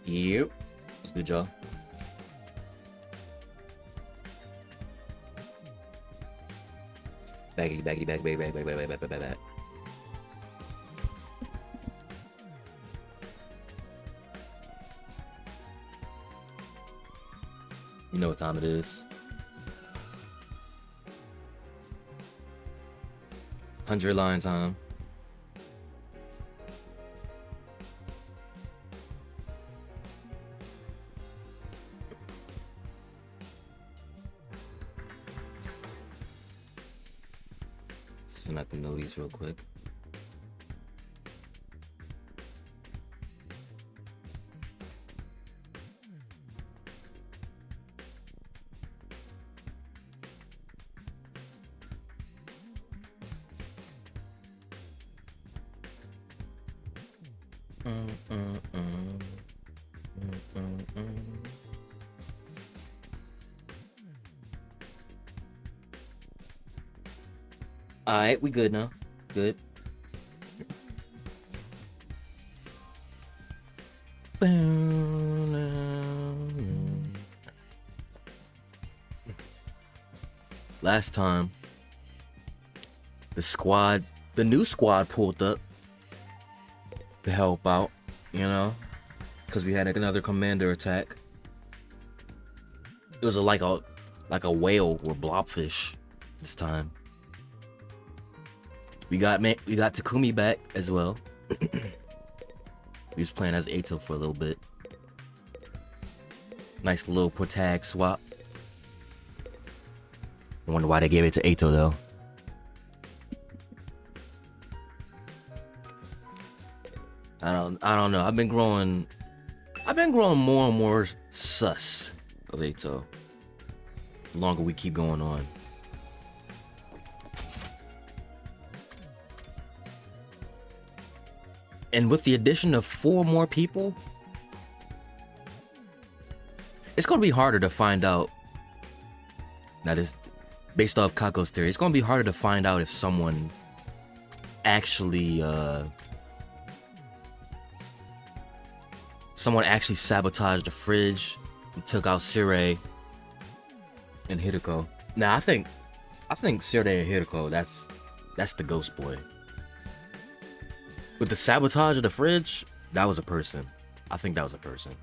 Yep. That's good, y'all. Baggy, baggy, bag, bag, bag, bag, bag, bag, bag, bag, bag. You know what time it is. 100 line time. Send out the notice real quick. Alright, we good now. Good. Last time, the new squad pulled up to help out, you know, because we had another commander attack. It was like a whale or blobfish this time. We got Takumi back as well. We was playing as Ato for a little bit. Nice little protag swap. I wonder why they gave it to Ato though. I don't know. I've been growing more and more sus of Ato. The longer we keep going on. And with the addition of 4 more people, it's gonna be harder to find out. That is based off Kako's theory. It's gonna be harder to find out if someone actually sabotaged the fridge and took out Sirei and Hideko. Now I think Sirei and Hideko, that's the ghost boy. With the sabotage of the fridge, that was a person. I think that was a person.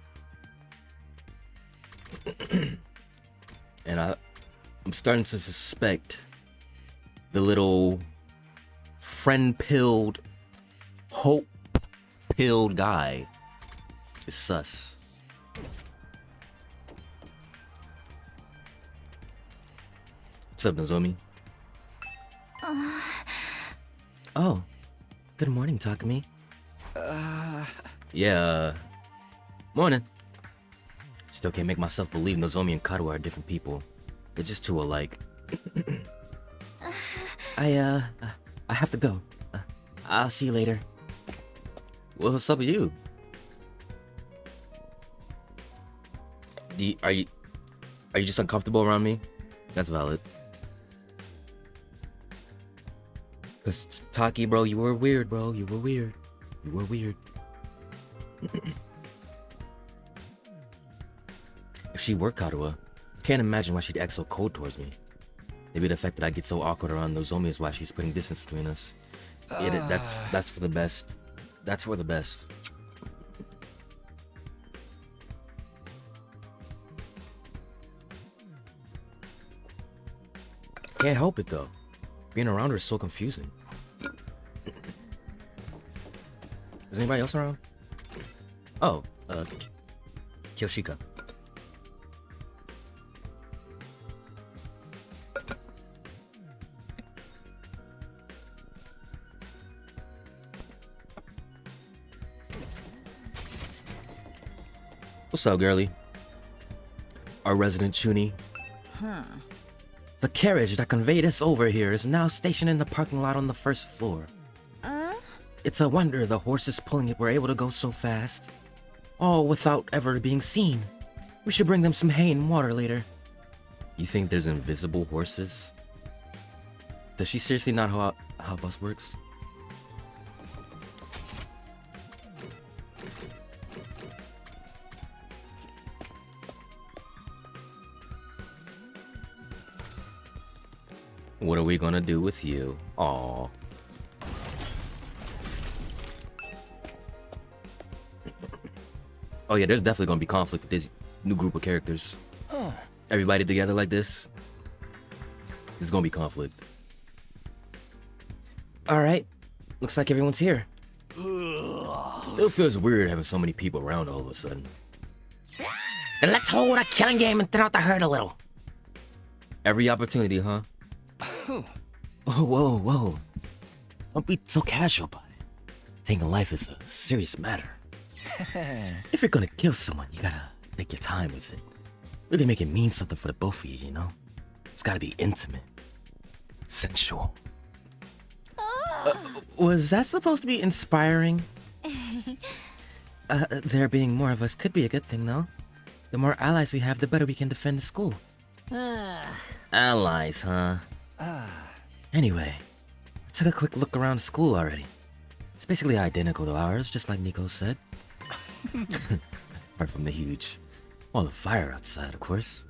And I'm starting to suspect the little friend-pilled, hope-pilled guy is sus. What's up, Nozomi? Oh. Good morning, Takumi. Yeah. Morning. Still can't make myself believe Nozomi and Karuha are different people. They're just too alike. I have to go. I'll see you later. What's up with you? Are you just uncomfortable around me? That's valid. Cause Taki, bro, you were weird, bro. You were weird. You were weird. If she were Karuha, can't imagine why she'd act so cold towards me. Maybe the fact that I get so awkward around Nozomi is why she's putting distance between us. Yeah, that's for the best. That's for the best. Can't help it though. Being around her is so confusing. Is anybody else around? Oh, Kyoshika. What's up, girlie? Our resident Chuni. The carriage that conveyed us over here is now stationed in the parking lot on the first floor. It's a wonder the horses pulling it were able to go so fast. All without ever being seen. We should bring them some hay and water later. You think there's invisible horses? Does she seriously not know how bus works? What are we gonna do with you? Aww. Oh yeah, there's definitely gonna be conflict with this new group of characters. Everybody together like this. There's gonna be conflict. Alright. Looks like everyone's here. Still feels weird having so many people around all of a sudden. Then let's hold a killing game and thin out the herd a little. Every opportunity, huh? Oh, whoa. Don't be so casual about it. Taking life is a serious matter. If you're gonna kill someone, you gotta take your time with it. Really make it mean something for the both of you, you know? It's gotta be intimate. Sensual. Was that supposed to be inspiring? There being more of us could be a good thing, though. The more allies we have, the better we can defend the school. Allies, huh? Anyway, I took a quick look around the school already. It's basically identical to ours, just like Nico said. Apart from the huge wall of fire outside, of course.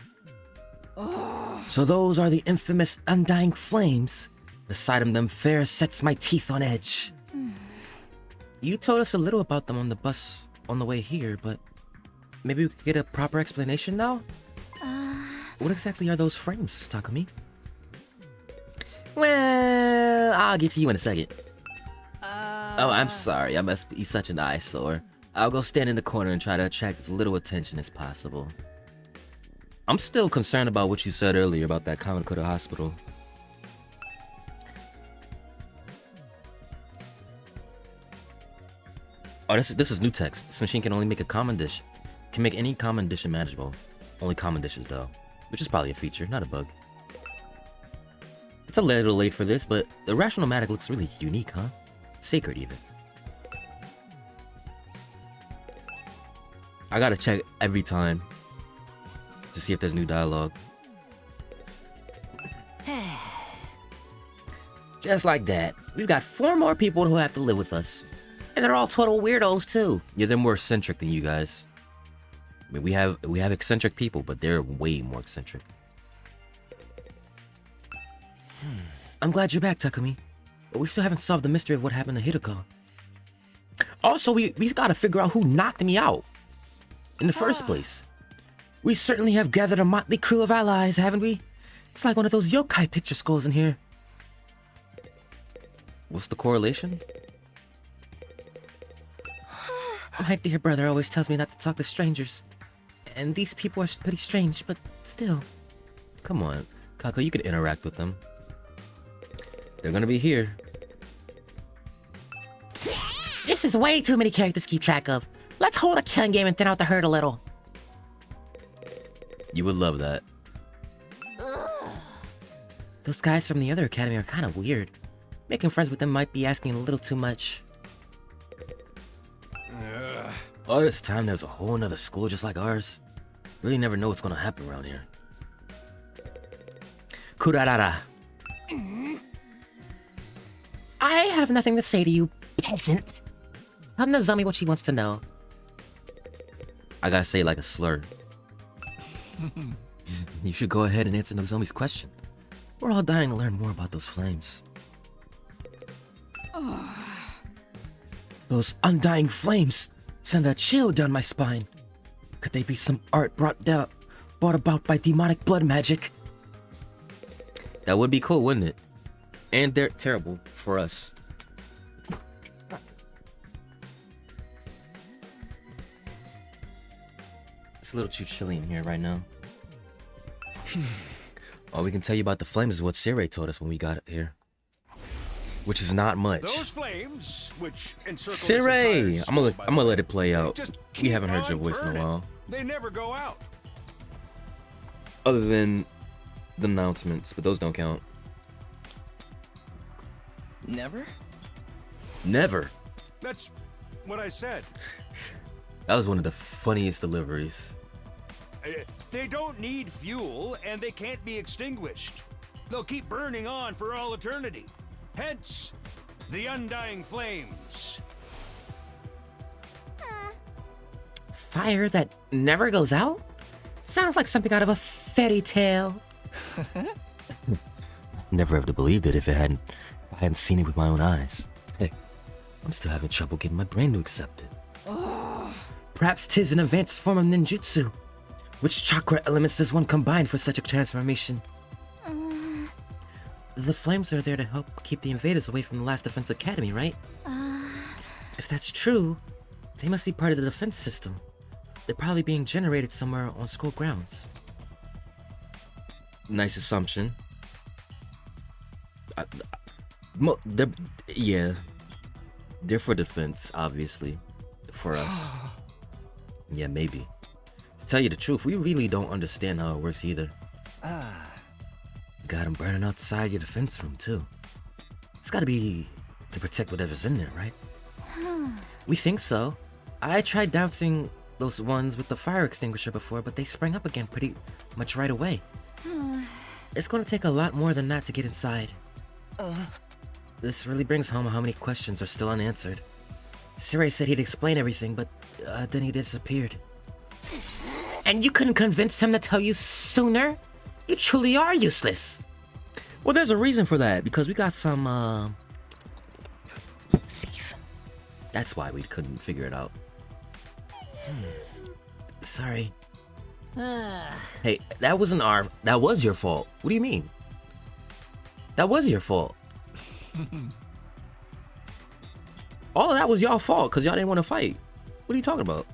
So those are the infamous Undying Flames. The sight of them fair sets my teeth on edge. You told us a little about them on the bus on the way here, but maybe we could get a proper explanation now? What exactly are those frames, Takumi? Well, I'll get to you in a second. Oh, I'm sorry. I must be such an eyesore. I'll go stand in the corner and try to attract as little attention as possible. I'm still concerned about what you said earlier about that Kamakura hospital. Oh, this is new text. This machine can only make a common dish. Can make any common dish imaginable. Only common dishes, though. Which is probably a feature, not a bug. It's a little late for this, but the Rational-Matic looks really unique, huh? Sacred, even. I gotta check every time to see if there's new dialogue. Just like that, we've got 4 more people who have to live with us. And they're all total weirdos, too. Yeah, they're more eccentric than you guys. I mean, we have eccentric people, but they're way more eccentric. I'm glad you're back, Takumi. But we still haven't solved the mystery of what happened to Hideko. Also, we gotta figure out who knocked me out in the first place. We certainly have gathered a motley crew of allies, haven't we? It's like one of those yokai picture skulls in here. What's the correlation? My dear brother always tells me not to talk to strangers. And these people are pretty strange, but still. Come on, Kako, you can interact with them. They're gonna be here. This is way too many characters to keep track of. Let's hold a killing game and thin out the herd a little. You would love that. Those guys from the other academy are kind of weird. Making friends with them might be asking a little too much. All this time there's a whole nother school just like ours. Really never know what's gonna happen around here. Kurarara. I have nothing to say to you, peasant. Tell Nozomi what she wants to know. I gotta say it like a slur. You should go ahead and answer Nozomi's question. We're all dying to learn more about those flames. Those undying flames send a chill down my spine. Could they be some art brought about by demonic blood magic? That would be cool, wouldn't it? And they're terrible for us. It's a little too chilly in here right now. All we can tell you about the flames is what Sirei told us when we got here. Which is not much. Those flames, which Sirei! I'm gonna let it play out. We haven't heard your voice in a while. They never go out. Other than the announcements, but those don't count. Never? Never. That's what I said. That was one of the funniest deliveries. They don't need fuel, and they can't be extinguished. they'll keep burning on for all eternity. Hence, the undying flames. Fire that never goes out? Sounds like something out of a fairy tale. Never have to believed it if I hadn't seen it with my own eyes. Hey, I'm still having trouble getting my brain to accept it. Perhaps 'tis an advanced form of ninjutsu. Which chakra elements does one combine for such a transformation? The flames are there to help keep the invaders away from the last defense academy, right? If that's true, they must be part of the defense system. They're probably being generated somewhere on school grounds. Nice assumption. They're for defense, obviously. For us. Yeah, maybe. To tell you the truth, we really don't understand how it works either. Got them burning outside your defense room, too. It's gotta be to protect whatever's in there, right? We think so. I tried dousing those ones with the fire extinguisher before, but they sprang up again pretty much right away. It's gonna take a lot more than that to get inside. This really brings home how many questions are still unanswered. Siri said he'd explain everything, but then he disappeared. And you couldn't convince him to tell you sooner? You truly are useless. Well, there's a reason for that, because we got some, season. That's why we couldn't figure it out. Sorry. Hey, that was your fault. What do you mean? That was your fault. All of that was y'all fault, because y'all didn't want to fight. What are you talking about?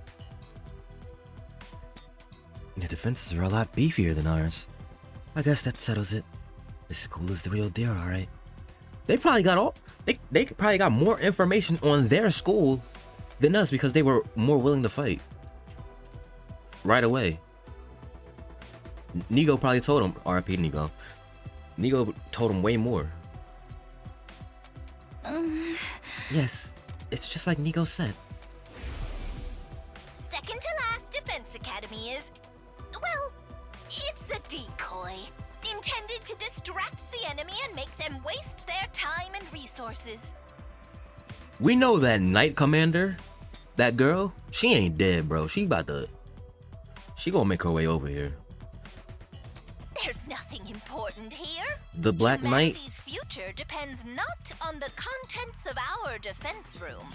Your defenses are a lot beefier than ours. I guess that settles it. This school is the real deal, alright. They probably got they probably got more information on their school than us because they were more willing to fight. Right away. Nigo probably told him, RIP Nigo. Nigo told him way more. Yes, it's just like Nigo said. Second to last defense academy is, well, it's a decoy. Intended to distract the enemy and make them waste their time and resources. We know that Knight Commander, that girl, she ain't dead, bro. She gonna make her way over here. There's nothing important here. The Black Knight? Humanity's future depends not on the contents of our defense room,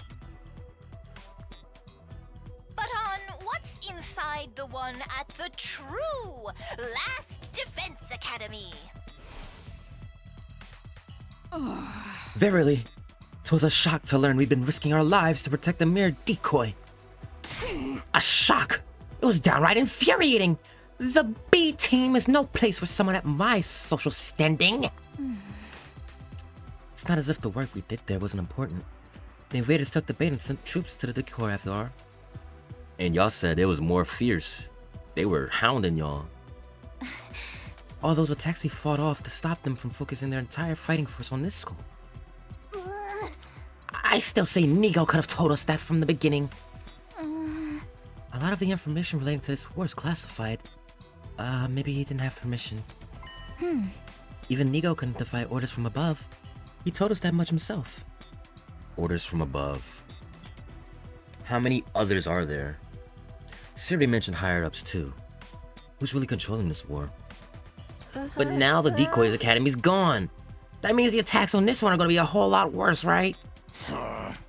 but on what's inside the one at the true Last Defense Academy. Verily, 'twas a shock to learn we've been risking our lives to protect a mere decoy. A shock! It was downright infuriating! The B team is no place for someone at my social standing! It's not as if the work we did there wasn't important. The invaders took the bait and sent troops to the decoy after all. And y'all said it was more fierce. They were hounding y'all. All those attacks we fought off to stop them from focusing their entire fighting force on this school. I still say Nigo could have told us that from the beginning. A lot of the information relating to this war is classified. Maybe he didn't have permission. Even Nigo couldn't defy orders from above. He told us that much himself. Orders from above. How many others are there? Siri mentioned higher-ups too. Who's really controlling this war? But now the Decoys Academy's gone. That means the attacks on this one are gonna be a whole lot worse, right?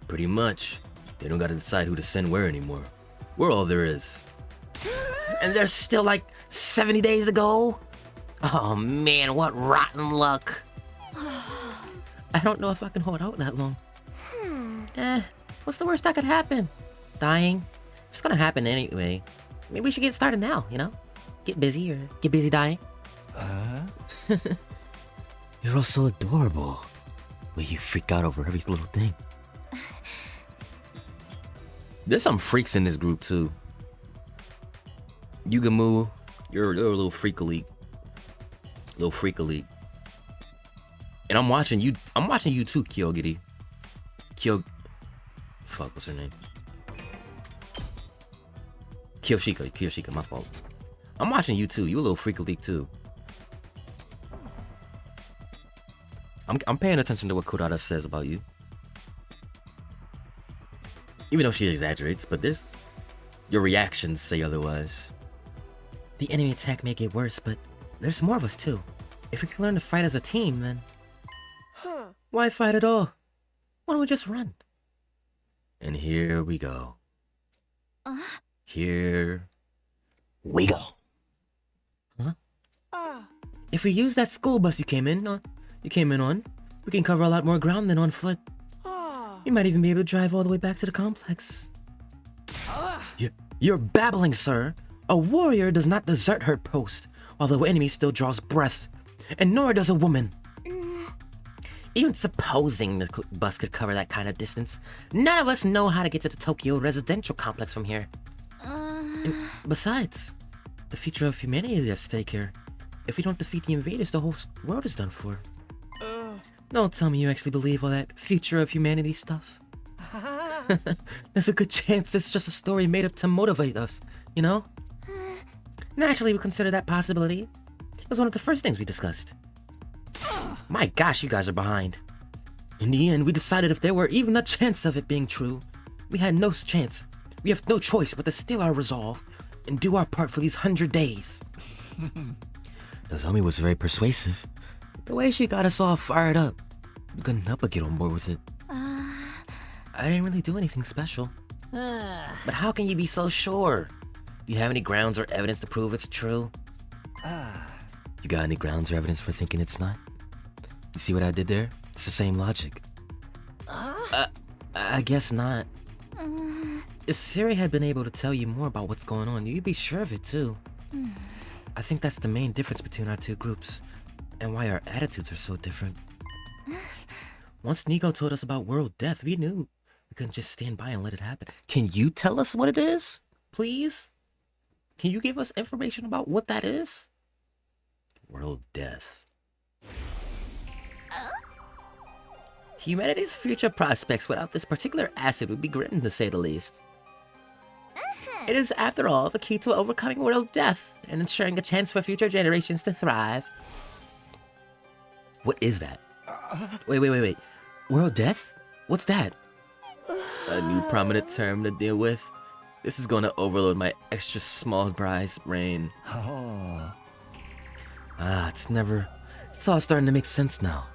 Pretty much. They don't gotta decide who to send where anymore. We're all there is. And there's still like 70 days to go? Oh man, what rotten luck. I don't know if I can hold out that long. What's the worst that could happen? Dying? If it's gonna happen anyway, maybe we should get started now, you know? Get busy or get busy dying. You're all so adorable. Will you freak out over every little thing? There's some freaks in this group too. Yugamu, you're a little freak elite. Little freak elite. And I'm watching you too, Kyogiri. Fuck, what's her name? Kiyoshika, my fault. I'm watching you too. You a little freak elite too. I'm paying attention to what Kurata says about you. Even though she exaggerates, but your reactions say otherwise. The enemy attack may get worse, but there's more of us too. If we can learn to fight as a team, then why fight at all? Why don't we just run? And here we go. Here we go. Huh? If we use that school bus you came in on, we can cover a lot more ground than on foot. We might even be able to drive all the way back to the complex. You're babbling, sir. A warrior does not desert her post while the enemy still draws breath, and nor does a woman. Even supposing the bus could cover that kind of distance, none of us know how to get to the Tokyo residential complex from here. And besides, the future of humanity is at stake here. If we don't defeat the invaders, the whole world is done for. Don't tell me you actually believe all that future of humanity stuff. There's a good chance it's just a story made up to motivate us, you know? Naturally, we consider that possibility. It was one of the first things we discussed. My gosh, you guys are behind. In the end, we decided if there were even a chance of it being true, we had no chance. We have no choice but to still our resolve and do our part for these 100 days. Nozomi was very persuasive. The way she got us all fired up, we couldn't help but get on board with it. I didn't really do anything special. But how can you be so sure? Do you have any grounds or evidence to prove it's true? You got any grounds or evidence for thinking it's not? You see what I did there? It's the same logic. I guess not. If Siri had been able to tell you more about what's going on, you'd be sure of it too. I think that's the main difference between our two groups, and why our attitudes are so different. Once Nigo told us about world death, we knew we couldn't just stand by and let it happen. Can you tell us what it is, please? Can you give us information about what that is? World death. Humanity's future prospects without this particular acid would be grim, to say the least. It is, after all, the key to overcoming world death and ensuring a chance for future generations to thrive. What is that? Wait. World death? What's that? A new prominent term to deal with. This is gonna overload my extra small brain. It's all starting to make sense now.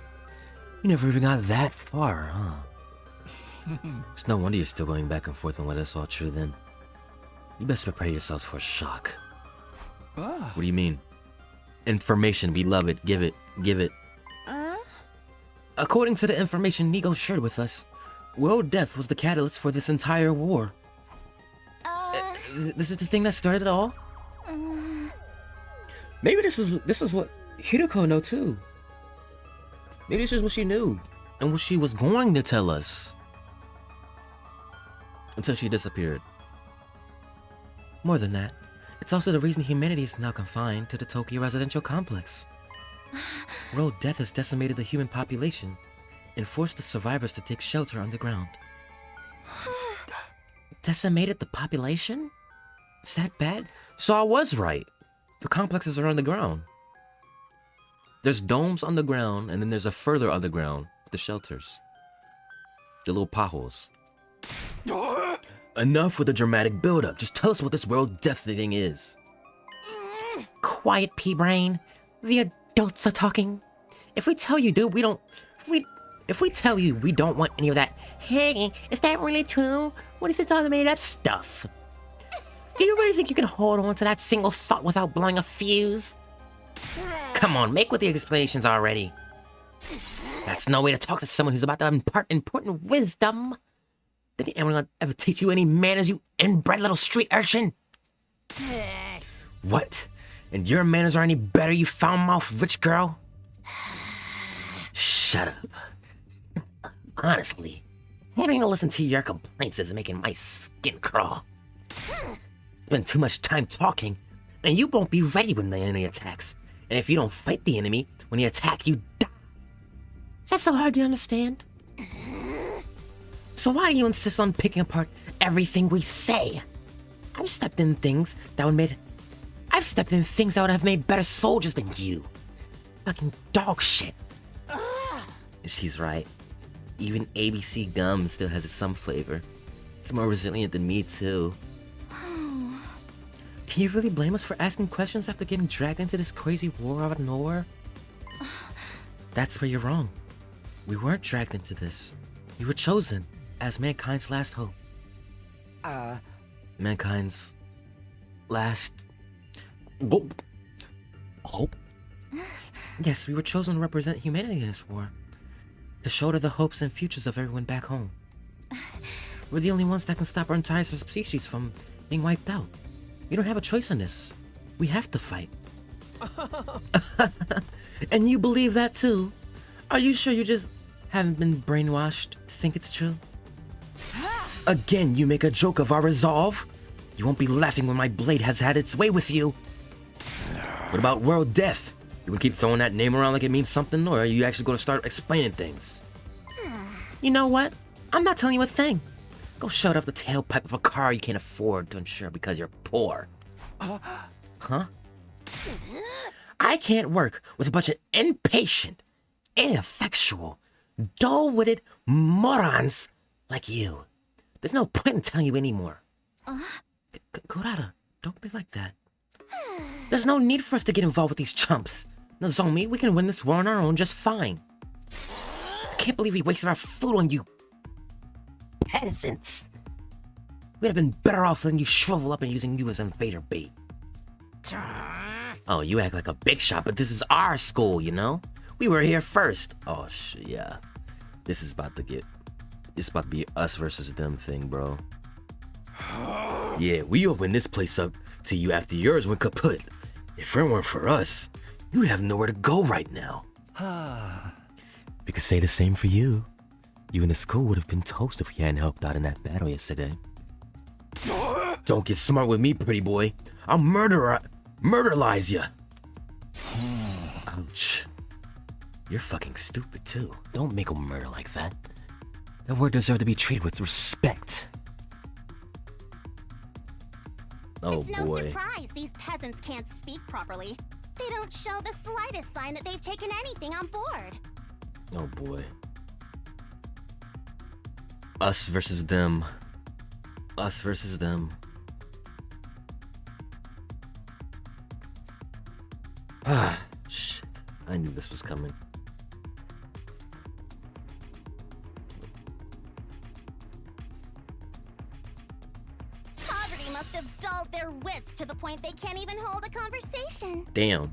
You never even got that far, huh? It's no wonder you're still going back and forth on whether it's all true then. You best prepare yourselves for a shock. What do you mean? Information, we love it. Give it. According to the information Nigo shared with us, world death was the catalyst for this entire war. This is the thing that started it all? Maybe this is what Hiroko knew too. Maybe this is what she knew, and what she was going to tell us. Until she disappeared. More than that, it's also the reason humanity is now confined to the Tokyo residential complex. World death has decimated the human population and forced the survivors to take shelter underground. Decimated the population? Is that bad? So I was right. The complexes are underground. There's domes underground, and then there's a further underground, the shelters. The little potholes. Enough with the dramatic build-up. Just tell us what this world death thing is. Quiet, P-Brain. The adults are talking. If we tell you, dude, we don't... If we tell you we don't want any of that, hey, is that really true? What if it's all made up stuff? Do you really think you can hold on to that single thought without blowing a fuse? Come on, make with the explanations already. That's no way to talk to someone who's about to impart important wisdom. Did anyone ever teach you any manners, you inbred little street urchin? What? And your manners are any better, you foul-mouthed rich girl? Shut up. Honestly, having to listen to your complaints is making my skin crawl. Spend too much time talking, and you won't be ready when the enemy attacks. And if you don't fight the enemy, when he attacks, you die. Is that so hard to understand? So why do you insist on picking apart everything we say? I've stepped in things that would have made better soldiers than you. Fucking dog shit. She's right. Even ABC gum still has some flavor. It's more resilient than me, too. Can you really blame us for asking questions after getting dragged into this crazy war out of nowhere? That's where you're wrong. We weren't dragged into this. We were chosen as mankind's last hope. Mankind's last hope? Yes, we were chosen to represent humanity in this war. To shoulder the hopes and futures of everyone back home. We're the only ones that can stop our entire species from being wiped out. We don't have a choice in this. We have to fight. And you believe that too? Are you sure you just haven't been brainwashed to think it's true? Again, you make a joke of our resolve? You won't be laughing when my blade has had its way with you. What about world death? You gonna keep throwing that name around like it means something, or are you actually gonna start explaining things? You know what? I'm not telling you a thing. Go shut up the tailpipe of a car you can't afford to insure because you're poor. Huh? I can't work with a bunch of impatient, ineffectual, dull-witted morons like you. There's no point in telling you anymore. Kurata, don't be like that. There's no need for us to get involved with these chumps. Nozomi, we can win this war on our own just fine. I can't believe we wasted our food on you peasants. We'd have been better off letting you shrivel up and using you as invader bait. Oh, you act like a big shot, but this is our school, you know? We were here first. Oh, shit, yeah. This is about to be us versus them thing, bro. Yeah, we opened this place up to you after yours went kaput. If it weren't for us, you would have nowhere to go right now. We could say the same for you. You and the school would have been toast if we hadn't helped out in that battle yesterday. Don't get smart with me, pretty boy. I'll murderize ya. Ouch. You're fucking stupid too. Don't make a murder like that. That word deserves to be treated with respect. Oh it's no boy. surprise these peasants can't speak properly. They don't show the slightest sign that they've taken anything on board. Oh boy. Us versus them. Us versus them. Ah, shit. I knew this was coming. Poverty must have dulled their wits to the point they can't even hold a conversation. Damn.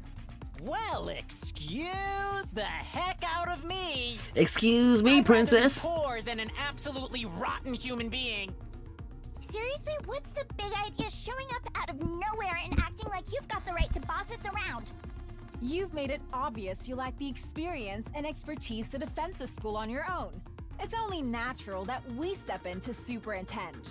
Well, excuse the heck out of me. Excuse me, princess. I'm rather poor than an absolutely rotten human being. Seriously, what's the big idea showing up out of nowhere and acting like you've got the right to boss us around? You've made it obvious you lack the experience and expertise to defend the school on your own. It's only natural that we step in to superintend.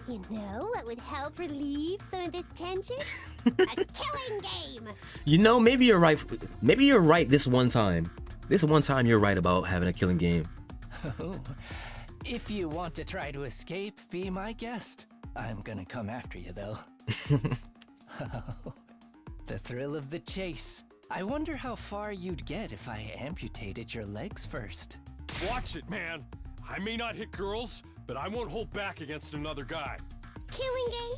You know what would help relieve some of this tension? A killing game! You know, maybe you're right. Maybe you're right this one time. This one time you're right about having a killing game. Oh, if you want to try to escape, be my guest. I'm gonna come after you, though. The thrill of the chase. I wonder how far you'd get if I amputated your legs first. Watch it, man. I may not hit girls, but I won't hold back against another guy. Killing game?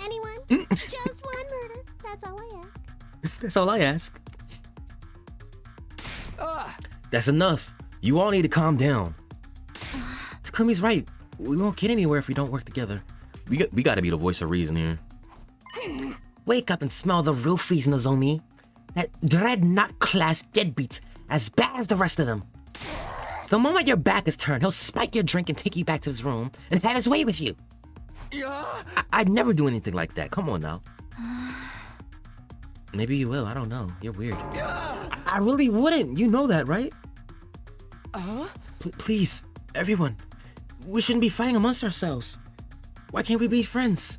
Anyone? Just one murder. That's all I ask. That's all I ask. That's enough. You all need to calm down. Takumi's right. We won't get anywhere if we don't work together. We gotta be the voice of reason here. Wake up and smell the real freeze, Nozomi. That dreadnought class deadbeat's as bad as the rest of them. The moment your back is turned, he'll spike your drink and take you back to his room and have his way with you. I'd never do anything like that. Come on now. Maybe you will. I don't know. You're weird. I really wouldn't. You know that, right? Please, everyone. We shouldn't be fighting amongst ourselves. Why can't we be friends?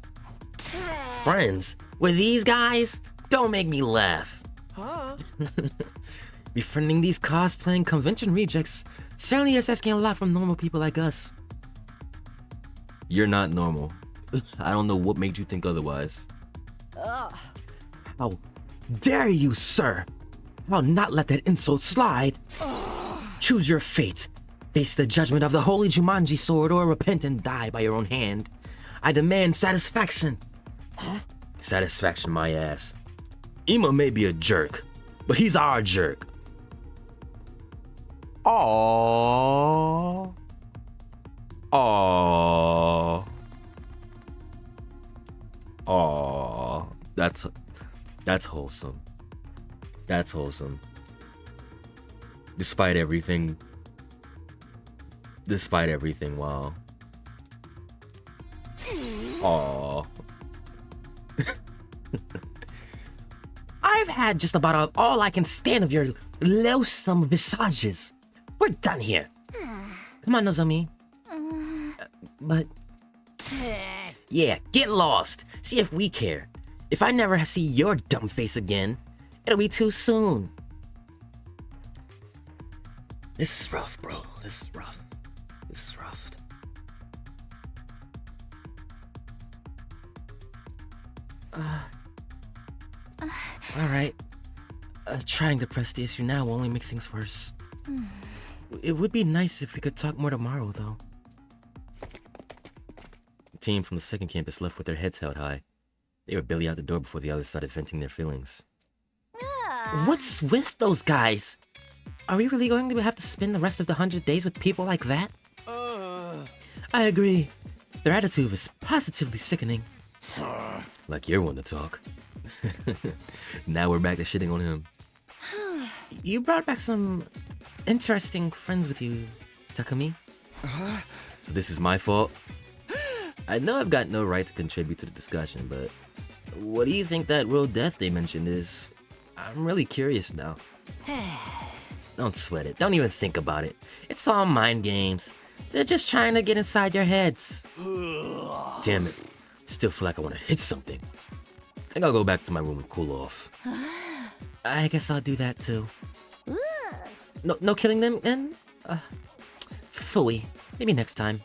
Friends? With these guys? Don't make me laugh. Befriending these cosplaying convention rejects certainly is asking a lot from normal people like us. You're not normal. I don't know what made you think otherwise. How dare you, sir? I'll not let that insult slide. Choose your fate. Face the judgment of the holy Jumanji sword or repent and die by your own hand. I demand satisfaction. Huh? Satisfaction, my ass. Ima may be a jerk, but he's our jerk. Aww. Aww. Aww. That's wholesome. That's wholesome. Despite everything, wow. Aww. I've had just about all I can stand of your loathsome visages. We're done here. Come on, Nozomi. But... yeah, get lost. See if we care. If I never see your dumb face again, it'll be too soon. This is rough, bro. This is rough. Alright. Trying to press the issue now will only make things worse. It would be nice if we could talk more tomorrow, though. The team from the second campus left with their heads held high. They were barely out the door before the others started venting their feelings. What's with those guys? Are we really going to have to spend the rest of the 100 days with people like that? I agree. Their attitude is positively sickening. Like you're one to talk. Now we're back to shitting on him. You brought back some interesting friends with you, Takumi. So this is my fault? I know I've got no right to contribute to the discussion, but what do you think that real death they mentioned is? I'm really curious now. Don't sweat it. Don't even think about it. It's all mind games. They're just trying to get inside your heads. Damn it. Still feel like I want to hit something. I think I'll go back to my room and cool off. I guess I'll do that too. No killing them then? Phooey. Maybe next time.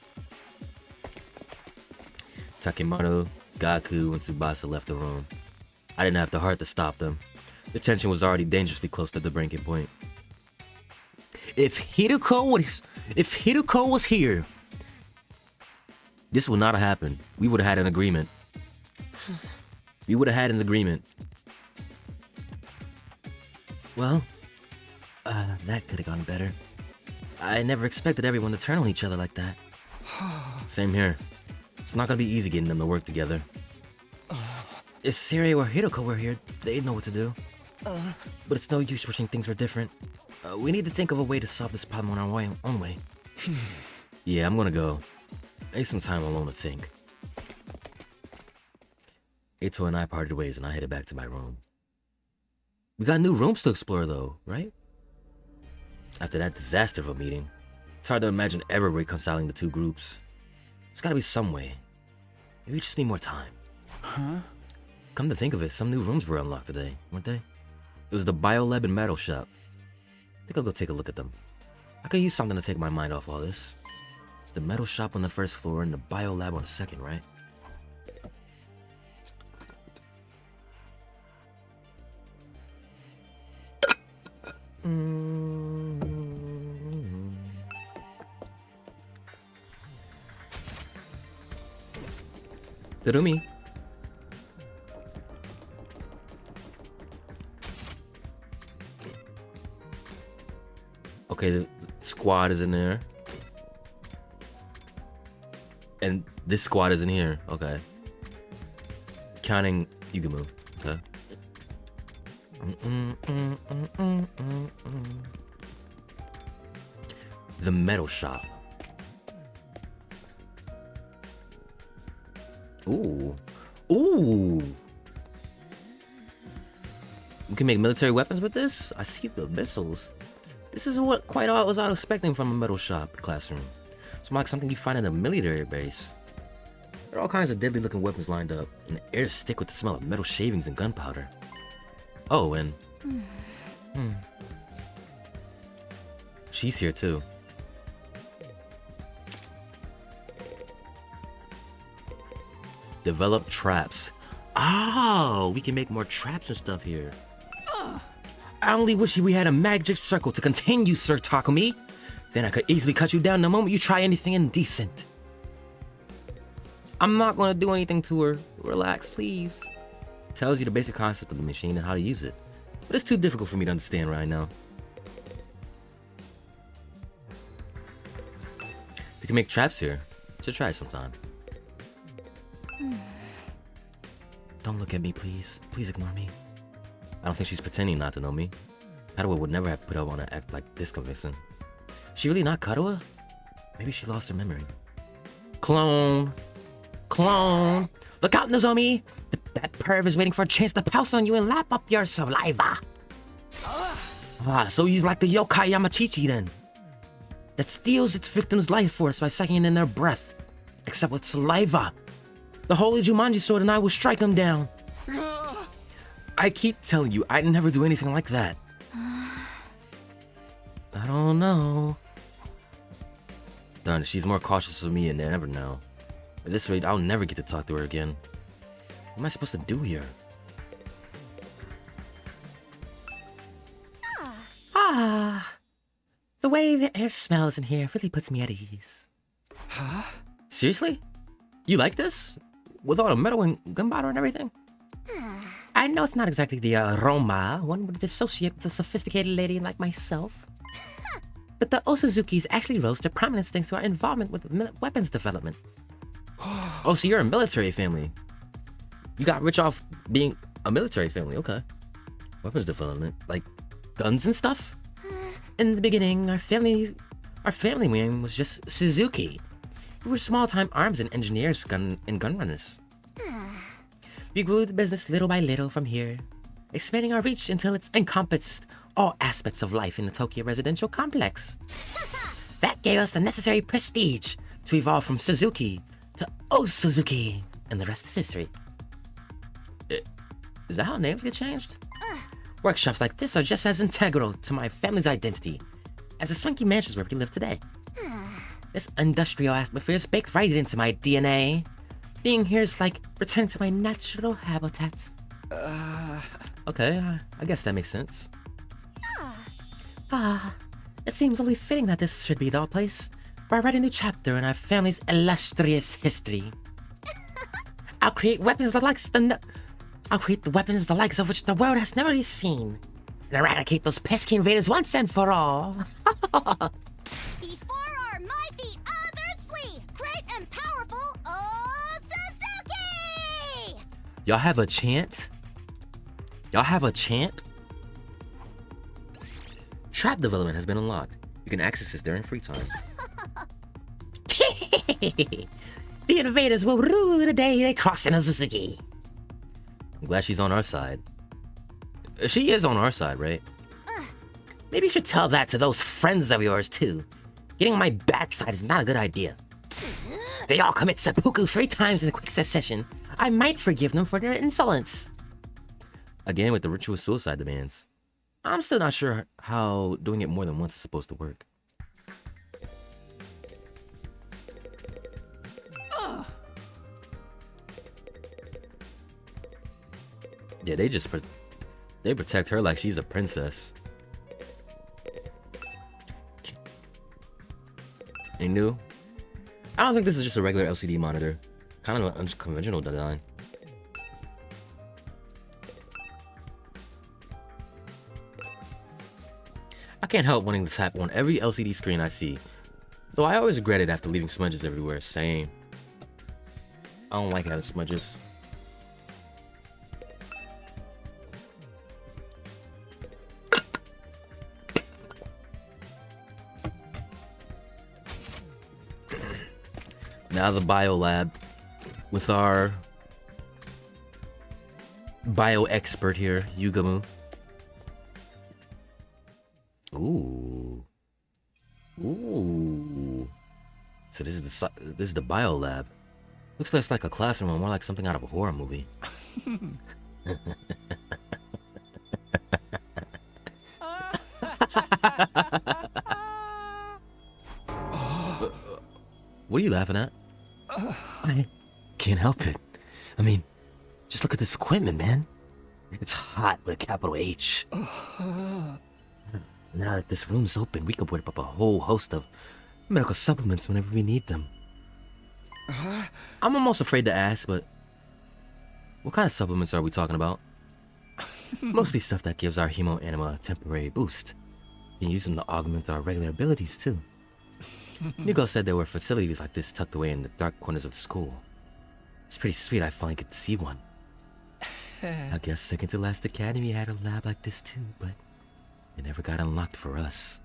Takemoto, Gaku, and Tsubasa left the room. I didn't have the heart to stop them. The tension was already dangerously close to the breaking point. If Hiruko was here, this would not have happened. We would have had an agreement. Well, that could have gone better. I never expected everyone to turn on each other like that. Same here. It's not gonna be easy getting them to work together. If Seirei or Hiruko were here, they'd know what to do. But it's no use wishing things were different. We need to think of a way to solve this problem on our own way. Yeah, I'm gonna go. I need some time alone to think. Eito and I parted ways and I headed back to my room. We got new rooms to explore though, right? After that disaster of a meeting, it's hard to imagine ever reconciling the two groups. There's gotta be some way. Maybe we just need more time. Come to think of it, some new rooms were unlocked today, weren't they? It was the Biolab and Metal Shop. I think I'll go take a look at them. I could use something to take my mind off all this. It's the Metal Shop on the first floor and the Biolab on the second, right? Terumi. Okay, the squad is in there. And this squad is in here. Okay. Counting Yugumu. Okay. The Metal Shop. Ooh. Ooh. We can make military weapons with this? I see the missiles. This isn't what quite all I was expecting from a Metal Shop classroom. It's more like something you find in a military base. There are all kinds of deadly looking weapons lined up, and the air is thick with the smell of metal shavings and gunpowder. Oh, and... She's here too. Develop traps. Oh, we can make more traps and stuff here. I only wish we had a magic circle to contain you, Sir Takumi. Then I could easily cut you down the moment you try anything indecent. I'm not gonna do anything to her. Relax, please. Tells you the basic concept of the machine and how to use it. But it's too difficult for me to understand right now. We can make traps here. Should try it sometime. Don't look at me, please. Please ignore me. I don't think she's pretending not to know me. Katawa would never have put up on an act like this convincing. She really not Katawa? Maybe she lost her memory. Clone. Clone. Look out, Nozomi! That perv is waiting for a chance to pounce on you and lap up your saliva. So he's like the yokai Yamachichi then. That steals its victim's life force by sucking in their breath. Except with saliva. The holy Jumanji sword and I will strike him down. I keep telling you, I'd never do anything like that. I don't know. Darn, she's more cautious of me than ever now. At this rate, I'll never get to talk to her again. What am I supposed to do here? The way the air smells in here really puts me at ease. Huh? Seriously? You like this? With all the metal and gunpowder and everything? I know it's not exactly the aroma one would associate with a sophisticated lady like myself. But the Osuzukis actually rose to prominence thanks to our involvement with weapons development. Oh, so you're a military family. You got rich off being a military family, okay. Weapons development, like guns and stuff? In the beginning, our family name was just Suzuki. We were small-time arms and engineers gun runners. We grew the business little by little from here, expanding our reach until it's encompassed all aspects of life in the Tokyo residential complex. That gave us the necessary prestige to evolve from Suzuki to Osuzuki, and the rest is history. Is that how names get changed? Workshops like this are just as integral to my family's identity as the swanky mansions where we live today. This industrial atmosphere is baked right into my DNA. Being here is like returning to my natural habitat. Okay, I guess that makes sense. It seems only fitting that this should be the place where I write a new chapter in our family's illustrious history. I'll create weapons the likes of which the world has never seen, and eradicate those pesky invaders once and for all. Before our mighty others flee, great and powerful Osuzuki! Y'all have a chant? Y'all have a chant? Trap development has been unlocked. You can access this during free time. The invaders will rue the day they cross in Osuzuki. I'm glad she's on our side. She is on our side, right? Maybe you should tell that to those friends of yours, too. Getting on my bad side is not a good idea. They all commit seppuku 3 times in a quick succession. I might forgive them for their insolence. Again, with the ritual suicide demands. I'm still not sure how doing it more than once is supposed to work. Yeah, they protect her like she's a princess. Ain't new? I don't think this is just a regular LCD monitor. Kind of an unconventional design. I can't help wanting to tap on every LCD screen I see. Though I always regret it after leaving smudges everywhere. Same. I don't like having smudges. Now the bio lab with our bio expert here, Yugamu. Ooh. So this is the bio lab. Looks less like a classroom and more like something out of a horror movie. What are you laughing at? I can't help it. I mean, just look at this equipment, man. It's hot with a capital H. Now that this room's open, we could whip up a whole host of medical supplements whenever we need them. I'm almost afraid to ask, but what kind of supplements are we talking about? Mostly stuff that gives our hemo anima a temporary boost. You can use them to augment our regular abilities too. Nico said there were facilities like this tucked away in the dark corners of the school. It's pretty sweet I finally get to see one. I guess second to last academy had a lab like this too, but it never got unlocked for us.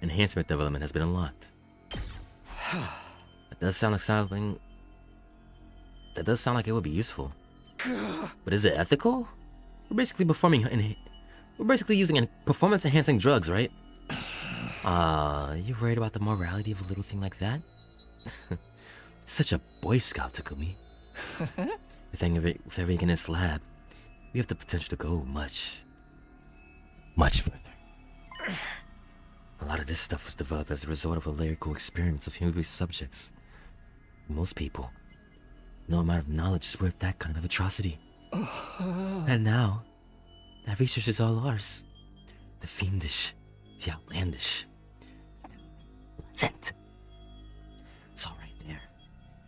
Enhancement development has been unlocked. That does sound like something... That does sound like it would be useful. But is it ethical? We're basically using performance-enhancing drugs, right? You worried about the morality of a little thing like that? Such a Boy Scout, Takumi. With everything in this lab, we have the potential to go much further. A lot of this stuff was developed as a result of a lyrical experience of human subjects. For most people, no amount of knowledge is worth that kind of atrocity. And now, that research is all ours. The fiendish, the outlandish, the pleasant. It's all right there,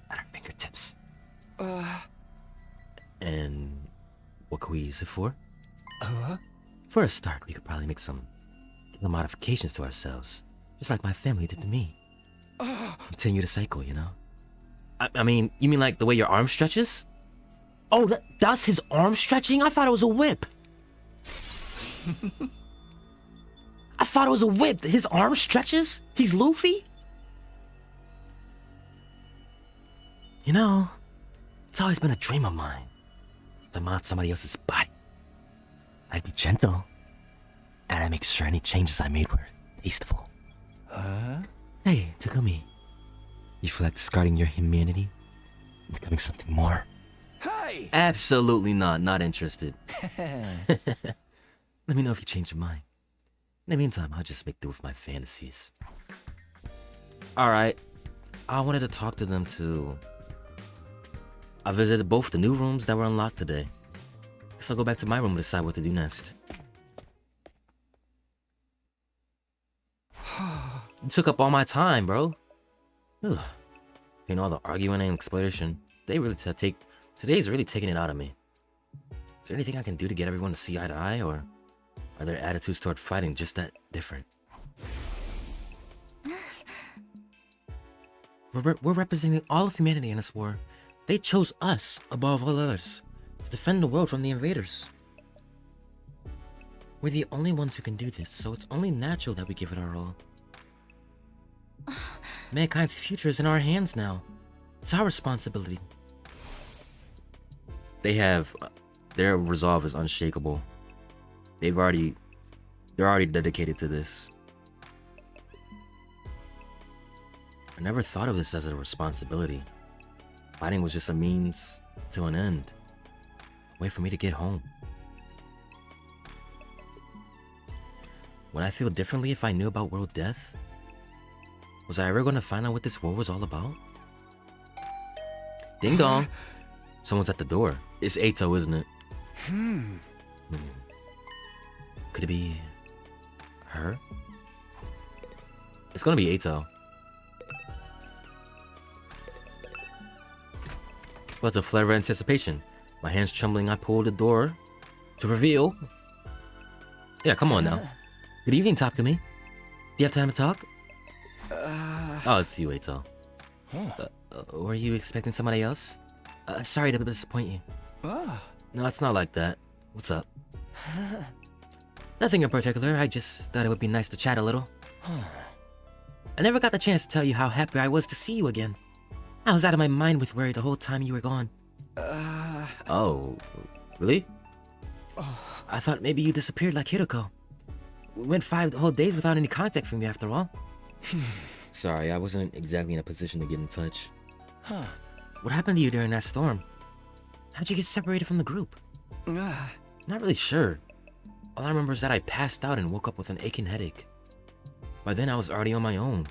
at our fingertips. And what could we use it for? For a start, we could probably make some little modifications to ourselves, just like my family did to me. Continue the cycle, you know? I mean, you mean like the way your arm stretches? Oh, that's his arm stretching? I thought it was a whip. I thought it was a whip. His arm stretches? He's Luffy? You know, it's always been a dream of mine to mod somebody else's body. I'd be gentle, and I'd make sure any changes I made were tasteful. Hey, Takumi. You feel like discarding your humanity and becoming something more? Hey! Absolutely not. Not interested. Let me know if you change your mind. In the meantime, I'll just make do with my fantasies. Alright. I wanted to talk to them too. I visited both the new rooms that were unlocked today. Guess I'll go back to my room to decide what to do next. You took up all my time, bro. Ugh. You know, all the arguing and exploration. Today's really taking it out of me. Is there anything I can do to get everyone to see eye to eye, or are their attitudes toward fighting just that different? We're representing all of humanity in this war. They chose us above all others to defend the world from the invaders. We're the only ones who can do this, so it's only natural that we give it our all. Mankind's future is in our hands now. It's our responsibility. Their resolve is unshakable. They're already dedicated to this. I never thought of this as a responsibility. Fighting was just a means to an end. A way for me to get home. Would I feel differently if I knew about world death? Was I ever going to find out what this war was all about? Ding dong. Someone's at the door. It's Eito, isn't it? Could it be her? It's gonna be Eito. But a flare of anticipation. My hands trembling, I pulled the door to reveal. Yeah, come on now. Good evening, Takumi. Do you have time to talk? Oh, it's you, Eito. Were you expecting somebody else? Sorry to disappoint you. No, it's not like that. What's up? Nothing in particular, I just thought it would be nice to chat a little. I never got the chance to tell you how happy I was to see you again. I was out of my mind with worry the whole time you were gone. Oh, really? I thought maybe you disappeared like Hiroko. We went 5 whole days without any contact from you after all. Sorry, I wasn't exactly in a position to get in touch. What happened to you during that storm? How'd you get separated from the group? Not really sure. All I remember is that I passed out and woke up with an aching headache. By then I was already on my own.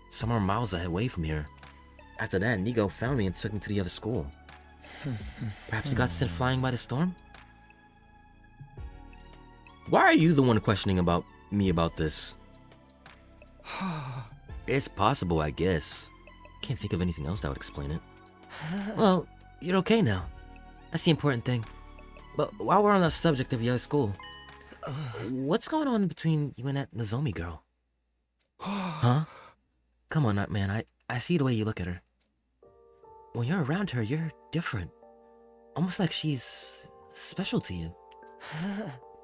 Some more miles away from here. After that, Nigo found me and took me to the other school. Perhaps you got sent flying by the storm? Why are you the one questioning me about this? It's possible, I guess. Can't think of anything else that would explain it. Well, you're okay now. That's the important thing. But while we're on the subject of your school, what's going on between you and that Nozomi girl? Huh? Come on, man. I see the way you look at her. When you're around her, you're different. Almost like she's special to you.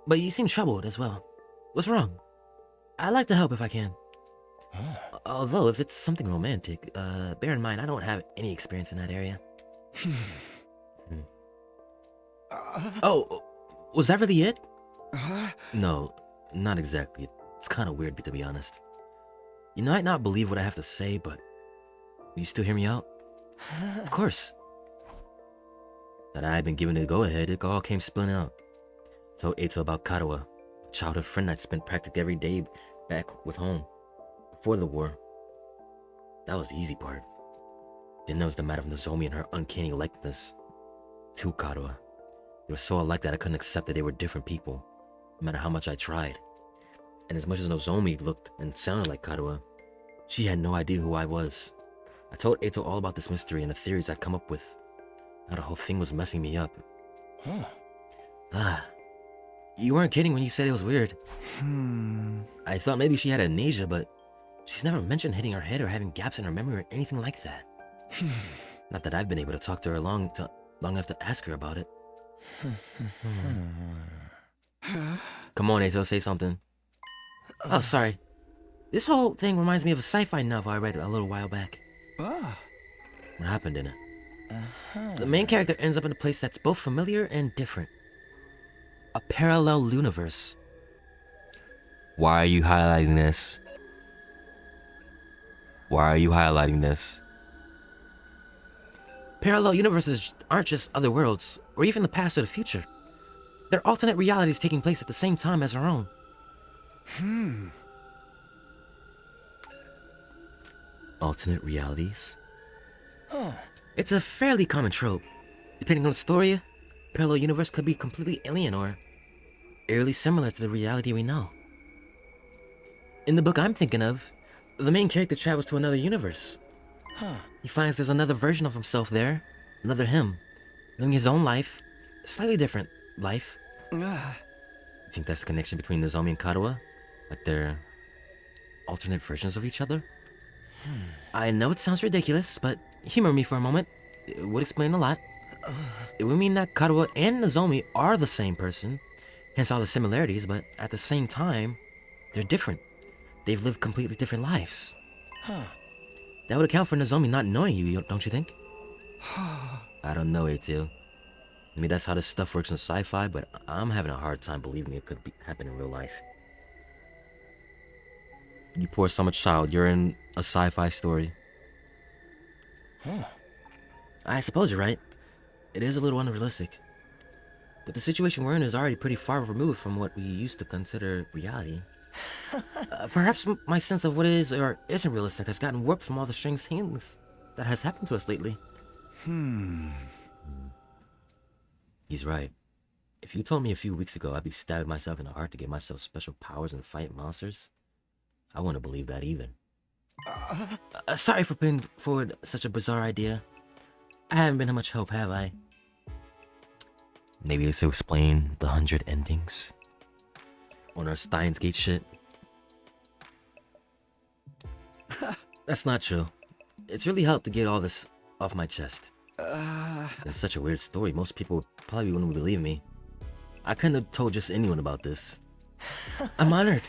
But you seem troubled as well. What's wrong? I'd like to help if I can. Although, if it's something romantic, bear in mind I don't have any experience in that area. Oh, was that really it? No, not exactly. It's kind of weird, to be honest. You might not believe what I have to say, but will you still hear me out? Of course. That I had been given the go-ahead, it all came spilling out. Told Eito about Kadoa, a childhood friend I'd spent practically every day back with home, before the war. That was the easy part. Didn't know it was the matter of Nozomi and her uncanny likeness to Kadoa. They were so alike that I couldn't accept that they were different people, no matter how much I tried. And as much as Nozomi looked and sounded like Kadoa, she had no idea who I was. I told Eito all about this mystery and the theories I'd come up with. Now the whole thing was messing me up. You weren't kidding when you said it was weird. I thought maybe she had amnesia, but she's never mentioned hitting her head or having gaps in her memory or anything like that. Not that I've been able to talk to her long enough to ask her about it. Come on, Eito, say something. Oh, sorry. This whole thing reminds me of a sci-fi novel I read a little while back. What happened in it? The main character ends up in a place that's both familiar and different. A parallel universe. Why are you highlighting this? Why are you highlighting this? Parallel universes aren't just other worlds, or even the past or the future. They're alternate realities taking place at the same time as our own. Alternate realities? It's a fairly common trope. Depending on the story, parallel universe could be completely alien or eerily similar to the reality we know. In the book I'm thinking of, the main character travels to another universe. He finds there's another version of himself there, another him, living his own life, a slightly different life. You think that's the connection between Nozomi and Kadoa? Like they're alternate versions of each other? I know it sounds ridiculous, but humor me for a moment. It would explain a lot. It would mean that Kadoa and Nozomi are the same person, hence all the similarities, but at the same time, they're different. They've lived completely different lives. That would account for Nozomi not knowing you, don't you think? I don't know, Eito. I mean, that's how this stuff works in sci-fi, but I'm having a hard time believing it could happen in real life. You poor summer child, you're in a sci-fi story. I suppose you're right. It is a little unrealistic. But the situation we're in is already pretty far removed from what we used to consider reality. Perhaps my sense of what is or isn't realistic has gotten warped from all the strange things that has happened to us lately. He's right. If you told me a few weeks ago I'd be stabbing myself in the heart to get myself special powers and fight monsters, I wouldn't believe that either. Sorry for putting forward such a bizarre idea. I haven't been much help, have I? Maybe this will explain the 100 endings on our Steins Gate shit. That's not true. It's really helped to get all this off my chest. It's such a weird story. Most people probably wouldn't believe me. I couldn't have told just anyone about this. I'm honored.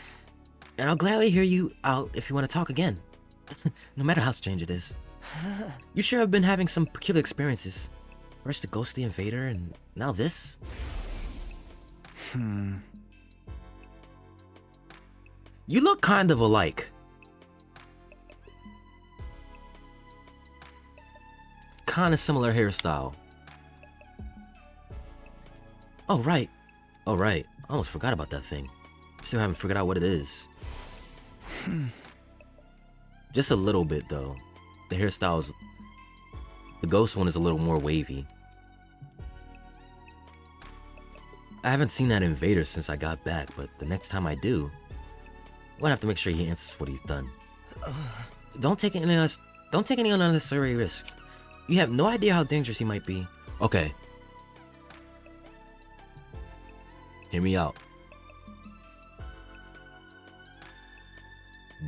And I'll gladly hear you out if you want to talk again. No matter how strange it is. You sure have been having some peculiar experiences. First the ghostly invader, and now this? You look kind of alike. Kind of similar hairstyle. Oh, right. Oh, right. I almost forgot about that thing. Still haven't figured out what it is. Just a little bit, though. The hairstyles... The ghost one is a little more wavy. I haven't seen that invader since I got back, but the next time I do, I'm gonna have to make sure he answers what he's done. Don't take any unnecessary risks. You have no idea how dangerous he might be. Okay. Hear me out.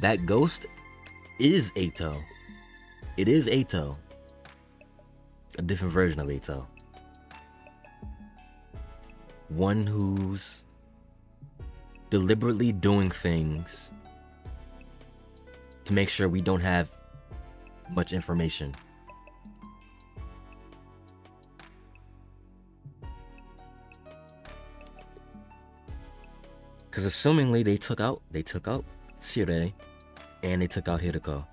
That ghost is Ato. It is Ato. A different version of Ato. One who's deliberately doing things to make sure we don't have much information. Because assumingly they took out Sire and they took out Hiriko.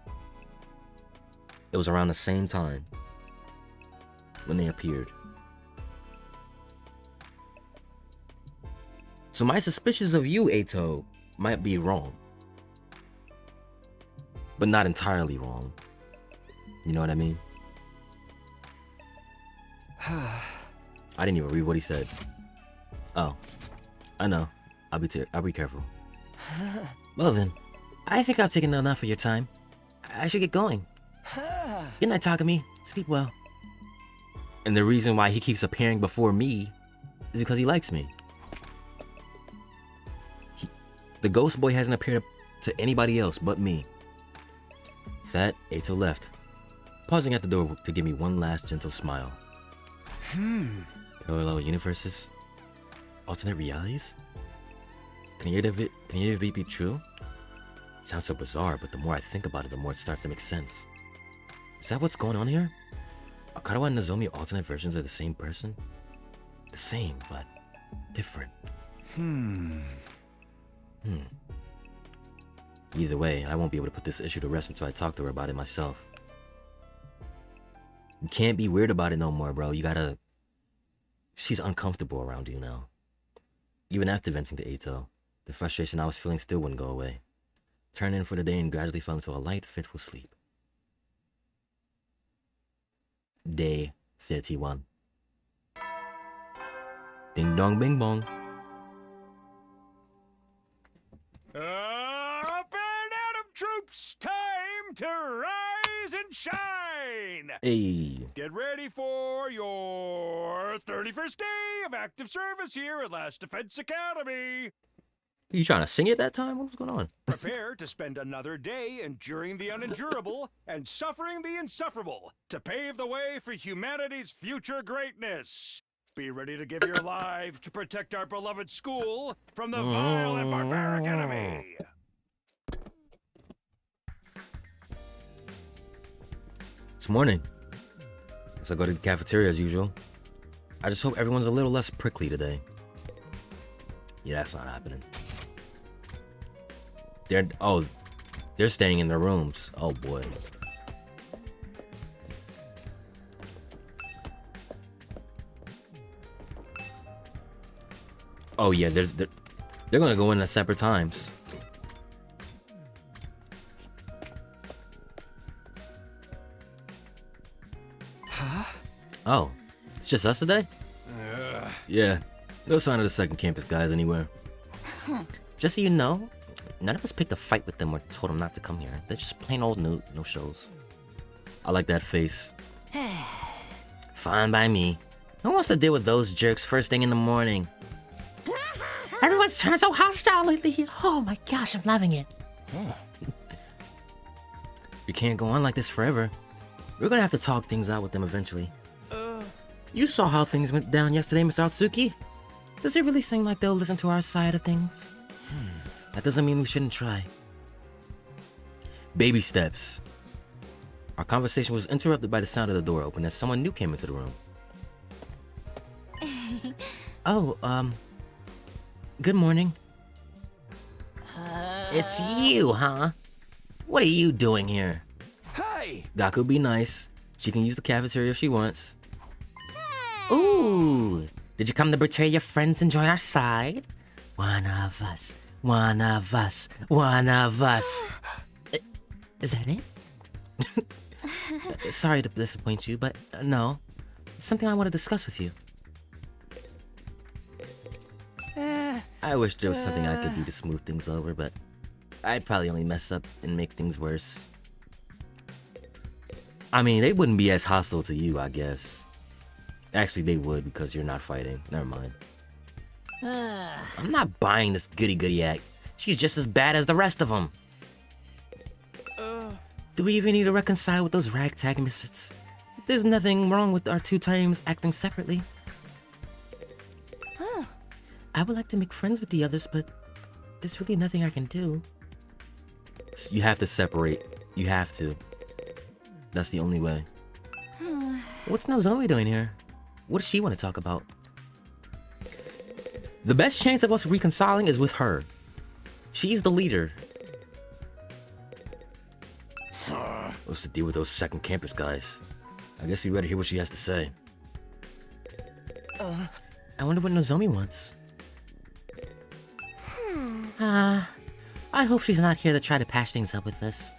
It was around the same time when they appeared. So my suspicions of you, Ato, might be wrong. But not entirely wrong. You know what I mean? I didn't even read what he said. Oh, I know. I'll be careful. Well then, I think I've taken enough of your time. I should get going. Good night, Takumi. Sleep well. And the reason why he keeps appearing before me is because he likes me. The ghost boy hasn't appeared to anybody else but me. That Ato left, pausing at the door to give me one last gentle smile. Parallel universes? Alternate realities? Can any of it be true? It sounds so bizarre, but the more I think about it, the more it starts to make sense. Is that what's going on here? Are Karawa and Nozomi alternate versions of the same person? The same, but different. Either way, I won't be able to put this issue to rest until I talk to her about it myself. You can't be weird about it no more, bro. You gotta... She's uncomfortable around you now. Even after venting to Ato, the frustration I was feeling still wouldn't go away. Turned in for the day and gradually fell into a light, fitful sleep. Day 31. Ding dong bing bong. Up and Atom troops, time to rise and shine! Hey. Get ready for your 31st day of active service here at Last Defense Academy. You trying to sing it that time? What was going on? Prepare to spend another day enduring the unendurable and suffering the insufferable to pave the way for humanity's future greatness. Be ready to give your lives to protect our beloved school from the vile and barbaric enemy. It's morning. So I go to the cafeteria as usual. I just hope everyone's a little less prickly today. Yeah, that's not happening. They're staying in their rooms. Oh boy. Oh yeah, they're gonna go in at separate times. Huh? Oh, it's just us today? Yeah, no sign of the second campus guys anywhere. Just so you know, none of us picked a fight with them or told them not to come here. They're just plain old no shows. I like that face. Fine by me. Who wants to deal with those jerks first thing in the morning? Everyone's turned so hostile lately. Oh my gosh, I'm loving it. We can't go on like this forever. We're gonna have to talk things out with them eventually. You saw how things went down yesterday, Miss Atsuki. Does it really seem like they'll listen to our side of things? That doesn't mean we shouldn't try. Baby steps. Our conversation was interrupted by the sound of the door open as someone new came into the room. Good morning. It's you, huh? What are you doing here? Hey! Gaku, be nice. She can use the cafeteria if she wants. Ooh! Did you come to betray your friends and join our side? One of us. One of us. One of us. Is that it? Sorry to disappoint you, but no. It's something I want to discuss with you. I wish there was something I could do to smooth things over, but I'd probably only mess up and make things worse. I mean, they wouldn't be as hostile to you, I guess. Actually, they would because you're not fighting. Never mind. I'm not buying this goody-goody act. She's just as bad as the rest of them. Do we even need to reconcile with those ragtag misfits? There's nothing wrong with our two teams acting separately. I would like to make friends with the others, but there's really nothing I can do. You have to separate. You have to. That's the only way. What's Nozomi doing here? What does she want to talk about? The best chance of us reconciling is with her. She's the leader. What's the deal with those second campus guys? I guess we better hear what she has to say. I wonder what Nozomi wants. I hope she's not here to try to patch things up with us.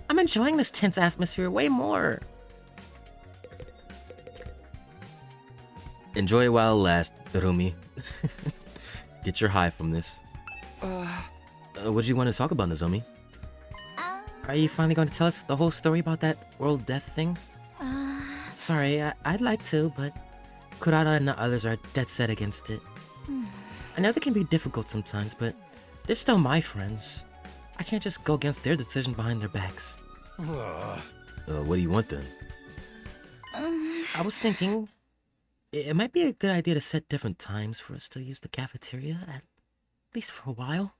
I'm enjoying this tense atmosphere way more. Enjoy it while it lasts, Rumi. Get your high from this. What do you want to talk about, Nozomi? Are you finally going to tell us the whole story about that world death thing? Sorry, I'd like to, but Kurata and the others are dead set against it. I know they can be difficult sometimes, but they're still my friends. I can't just go against their decision behind their backs. What do you want then? I was thinking it might be a good idea to set different times for us to use the cafeteria, at least for a while.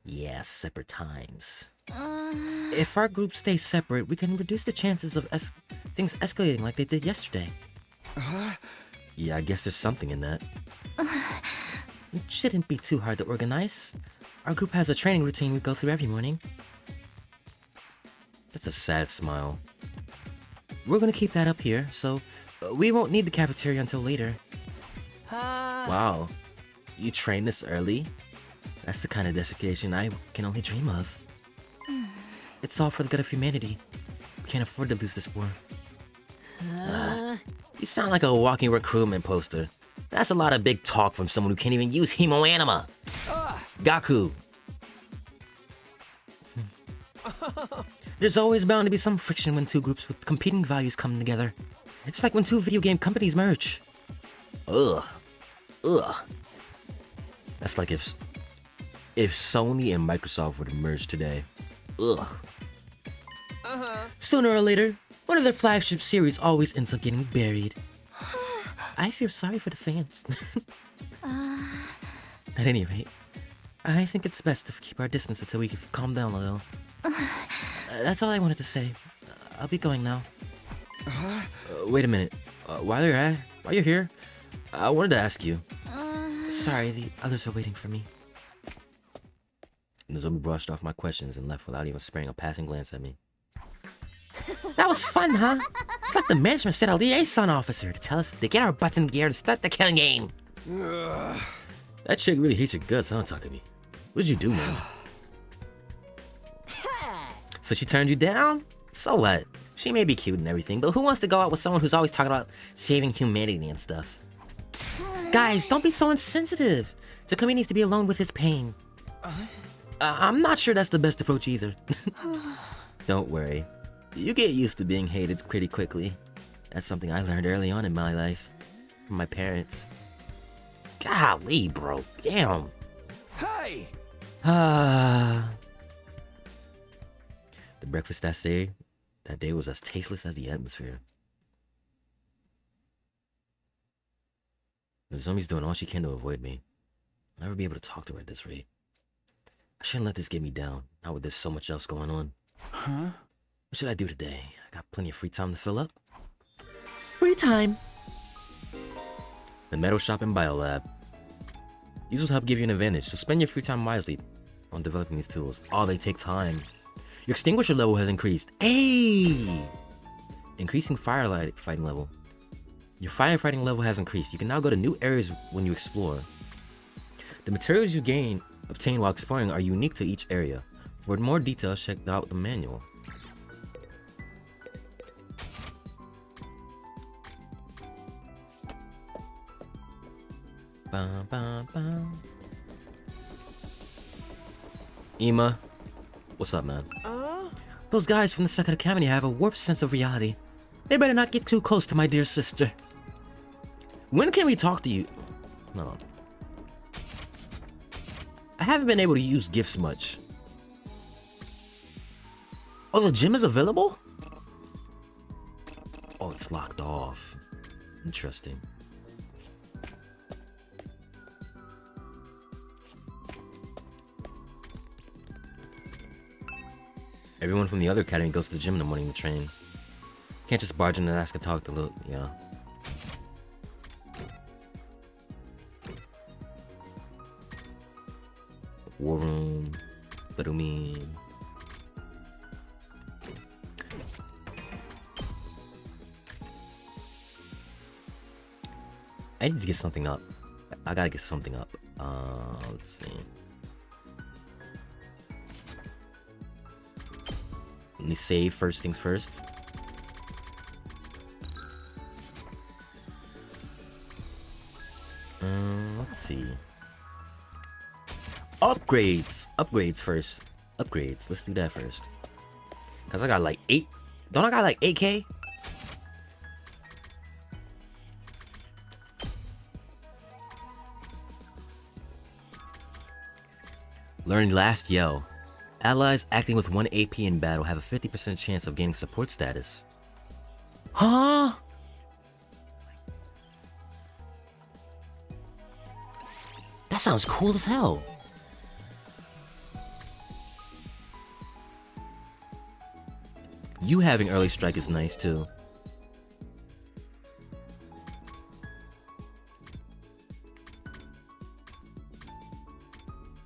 Yeah, separate times. If our group stays separate, we can reduce the chances of things escalating like they did yesterday. Yeah, I guess there's something in that. It shouldn't be too hard to organize. Our group has a training routine we go through every morning. That's a sad smile. We're gonna keep that up here, so we won't need the cafeteria until later. Wow, you train this early? That's the kind of dedication I can only dream of. It's all for the good of humanity. We can't afford to lose this war. You sound like a walking recruitment poster. That's a lot of big talk from someone who can't even use Hemoanima. Gaku. There's always bound to be some friction when two groups with competing values come together. It's like when two video game companies merge. Ugh. That's like if Sony and Microsoft were to merge today. Ugh. Sooner or later, one of their flagship series always ends up getting buried. I feel sorry for the fans. At any rate, I think it's best to keep our distance until we can calm down a little. That's all I wanted to say. I'll be going now. Wait a minute. While you're here, I wanted to ask you. Sorry, the others are waiting for me. Nozomi brushed off my questions and left without even sparing a passing glance at me. That was fun, huh? It's like the management sent a liaison officer to tell us to get our butts in gear to start the killing game. That chick really hates your guts, huh, Takumi? What did you do, man? So she turned you down? So what? She may be cute and everything, but who wants to go out with someone who's always talking about saving humanity and stuff? Guys, don't be so insensitive. Takumi needs to be alone with his pain. I'm not sure that's the best approach either. Don't worry. You get used to being hated pretty quickly. That's something I learned early on in my life. From my parents. Golly, bro. Damn. Hey! The breakfast that day was as tasteless as the atmosphere. Nozomi's doing all she can to avoid me. I'll never be able to talk to her at this rate. I shouldn't let this get me down, not with there's so much else going on. Huh? What should I do today? I got plenty of free time to fill up. Free time! The Metal Shop and Biolab. These will help give you an advantage, so spend your free time wisely on developing these tools. Oh, they take time. Your extinguisher level has increased. Hey! Increasing firefighting level. Your firefighting level has increased. You can now go to new areas when you explore. The materials you obtain while exploring are unique to each area. For more details, check out the manual. Bum, bum, bum. Ema, what's up, man? Those guys from the Second Academy have a warped sense of reality. They better not get too close to my dear sister. When can we talk to you? No. I haven't been able to use gifts much. Oh, the gym is available? Oh, it's locked off. Interesting. Everyone from the other academy goes to the gym in the morning to train. Can't just barge in and ask and talk to look, yeah. War room, Berumin. I need to get something up. I gotta get something up. Let's see. Let me save first things first. Let's see. Upgrades first. Upgrades. Let's do that first. Cause I got like 8. Don't I got like 8K? Learn Last Yell. Allies acting with 1 AP in battle have a 50% chance of gaining support status. Huh? That sounds cool as hell. You having early strike is nice too.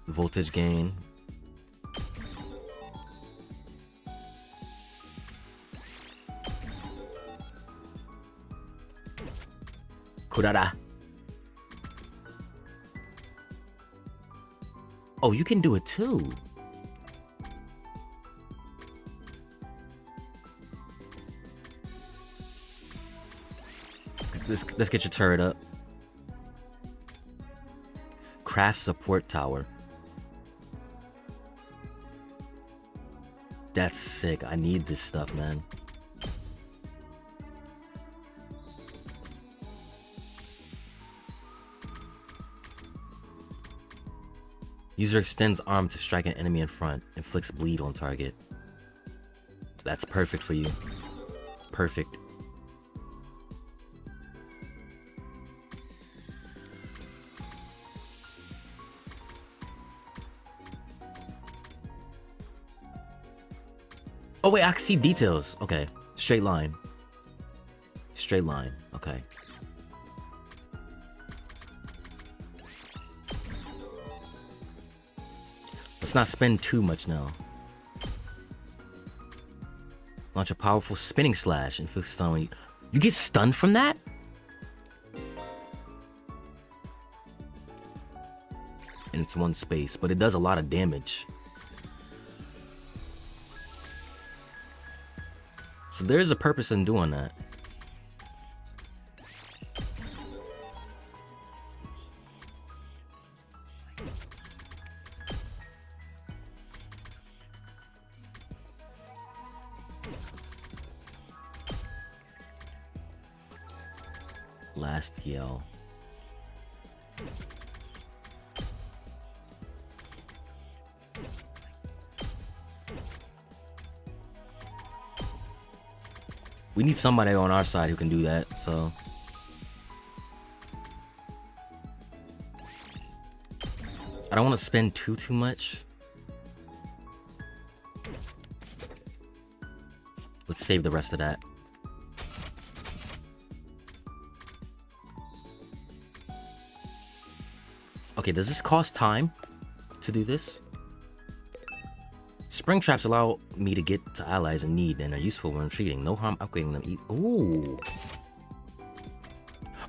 Voltage gain. Kurara. Oh, you can do it too. Let's get your turret up. Craft support tower. That's sick. I need this stuff, man. User extends arm to strike an enemy in front. Inflicts bleed on target. That's perfect for you. Perfect. Oh wait, I can see details. Okay. Straight line. Straight line. Okay. Let's not spend too much now. Launch a powerful spinning slash and inflict stun when you get stunned from that? And it's one space, but it does a lot of damage. So there's a purpose in doing that. Last Yell. We need somebody on our side who can do that, so. I don't want to spend too much. Let's save the rest of that. Okay, does this cost time to do this? Spring traps allow me to get to allies in need and are useful when retreating. No harm upgrading them. Ooh.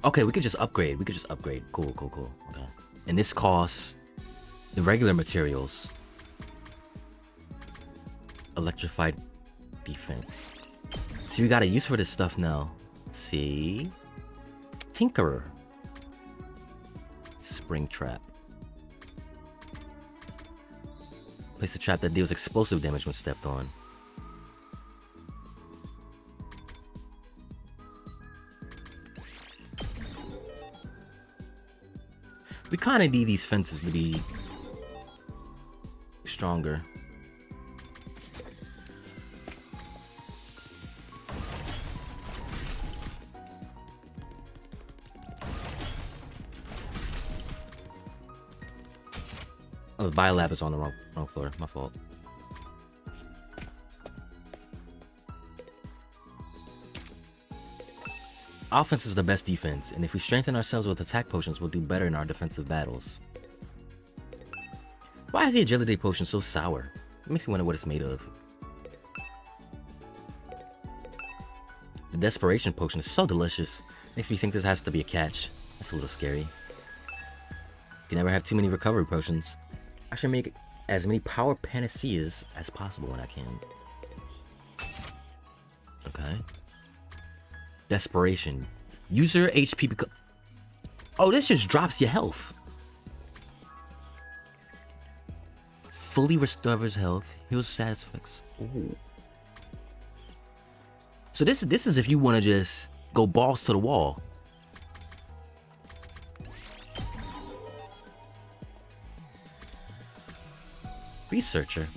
Okay, we could just upgrade. Cool. Okay. And this costs the regular materials. Electrified defense. See, we got a use for this stuff now. See? Tinkerer. Spring trap. Place a trap that deals explosive damage when stepped on. We kind of need these fences to be stronger. Oh, the biolab is on the wrong floor. My fault. Offense is the best defense, and if we strengthen ourselves with attack potions, we'll do better in our defensive battles. Why is the agility potion so sour? It makes me wonder what it's made of. The desperation potion is so delicious. Makes me think this has to be a catch. That's a little scary. You can never have too many recovery potions. I should make as many power panaceas as possible when I can. Okay. Desperation. User HP become... Oh, this just drops your health. Fully restores health. Heals status effects. Ooh. So this is if you want to just go balls to the wall. Researcher.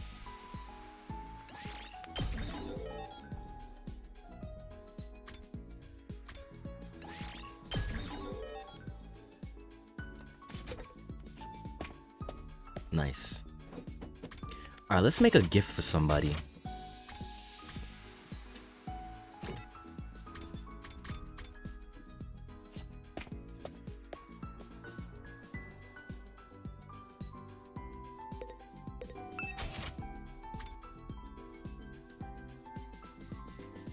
Nice. Alright, let's make a gift for somebody.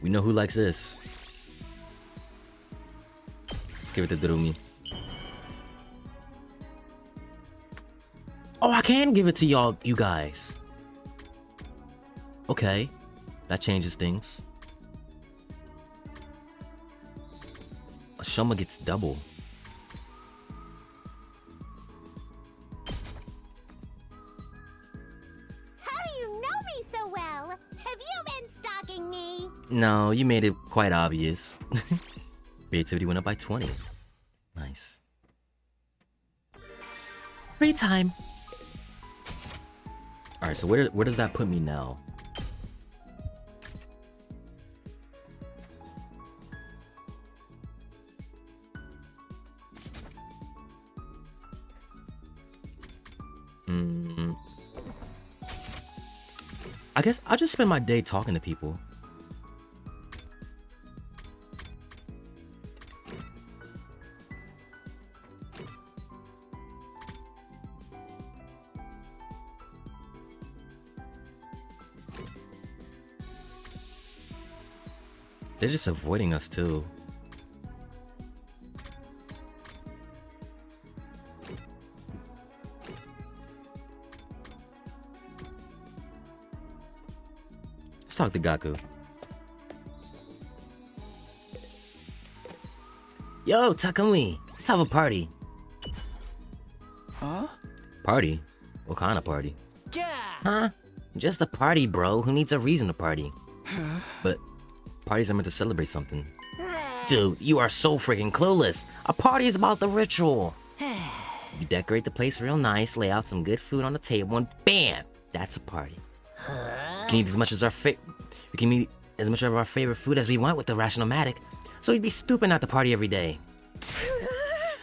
We know who likes this. Let's give it to Darumi. Oh, I can give it to y'all, you guys. Okay, that changes things. Ashoma gets double. How do you know me so well? Have you been stalking me? No, you made it quite obvious. Creativity went up by 20. Nice. Free time. Alright, so where does that put me now? I guess I'll just spend my day talking to people. They're just avoiding us too. Let's talk to Gaku. Yo, Takumi, let's have a party. Huh? Party? What kind of party? Yeah. Huh? Just a party, bro. Who needs a reason to party? But parties are meant to celebrate something. Dude, you are so freaking clueless. A party is about the ritual. You decorate the place real nice, lay out some good food on the table, and bam! That's a party. We can eat as much of our favorite food as we want with the Rational-Matic, so we'd be stupid not to party every day.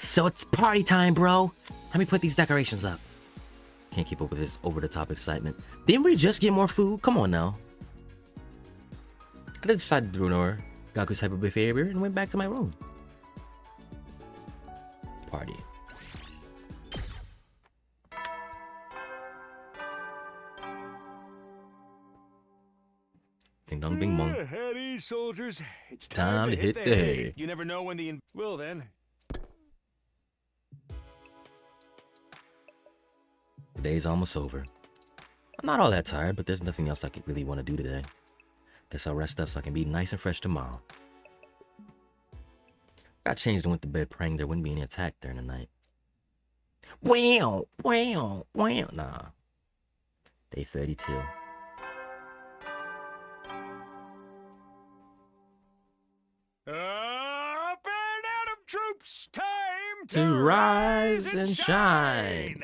So it's party time, bro. Let me put these decorations up. Can't keep up with this over-the-top excitement. Didn't we just get more food? Come on now. I decided to ignore Gaku's hyper behavior and went back to my room. Party. Ding dong, bing bong. Heady soldiers, it's time to hit the hay. You never know when the well then. The day's almost over. I'm not all that tired, but there's nothing else I could really want to do today. Guess I'll rest up so I can be nice and fresh tomorrow. Got changed and went to bed praying there wouldn't be any attack during the night. Wow, wow, wow. Nah. Day 32. Up and Atom troops, time To rise and shine.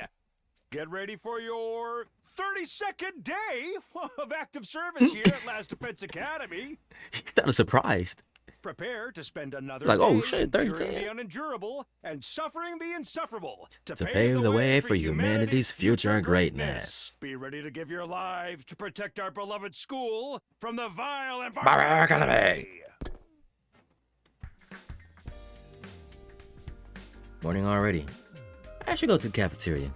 Get ready for your 32nd day of active service here at Last Defense Academy. He's kind of surprised. Prepare to spend another Like, day oh, shit, enduring 32. the unendurable and suffering the insufferable To pave the way for humanity's future greatness. Be ready to give your lives to protect our beloved school from the vile and Barbaric enemy. Morning already. I should go to the cafeteria.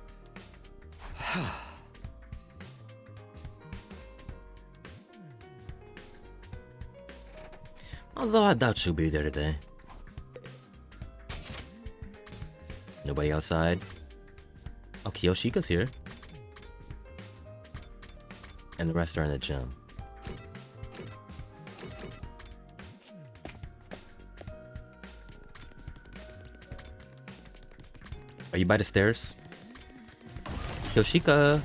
Although I doubt she'll be there today. Nobody outside. Oh, Kiyoshika's here. And the rest are in the gym. Are you by the stairs? Yoshika!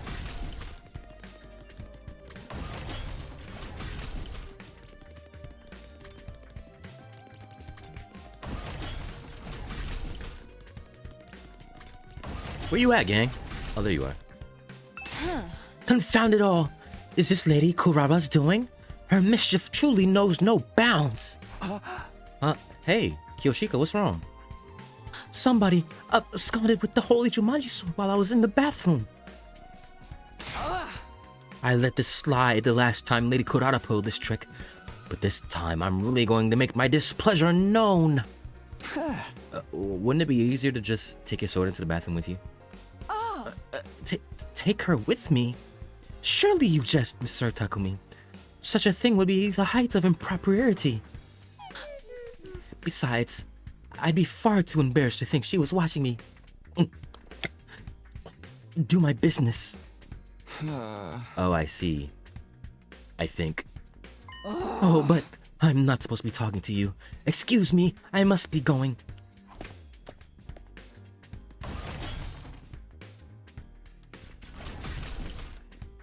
Where you at, gang? Oh, there you are. Confound it all! Is this lady Kuraba's doing? Her mischief truly knows no bounds! Hey, Kiyoshika, what's wrong? Somebody absconded with the holy Jumanji sword while I was in the bathroom. I let this slide the last time Lady Kurata pulled this trick, but this time I'm really going to make my displeasure known. Wouldn't it be easier to just take your sword into the bathroom with you? Take her with me? Surely you jest, Mr. Takumi. Such a thing would be the height of impropriety. Besides, I'd be far too embarrassed to think she was watching me do my business. Oh, I see. I think. Oh, but I'm not supposed to be talking to you. Excuse me, I must be going.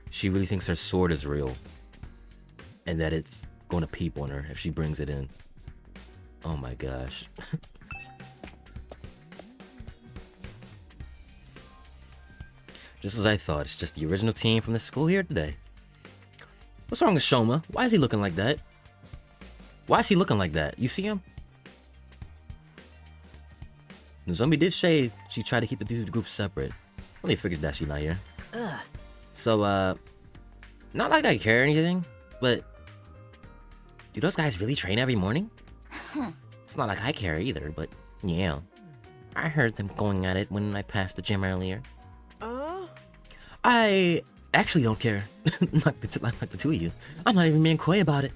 She really thinks her sword is real. And that it's going to peep on her if she brings it in. Oh my gosh. Just as I thought, it's just the original team from the school here today. What's wrong with Shoma? Why is he looking like that? Why is he looking like that? You see him? Nozomi did say she tried to keep the two groups separate. Only figured that she's not here. So, not like I care or anything, but do those guys really train every morning? It's not like I care either, but yeah. I heard them going at it when I passed the gym earlier. I actually don't care. like the two of you. I'm not even being coy about it.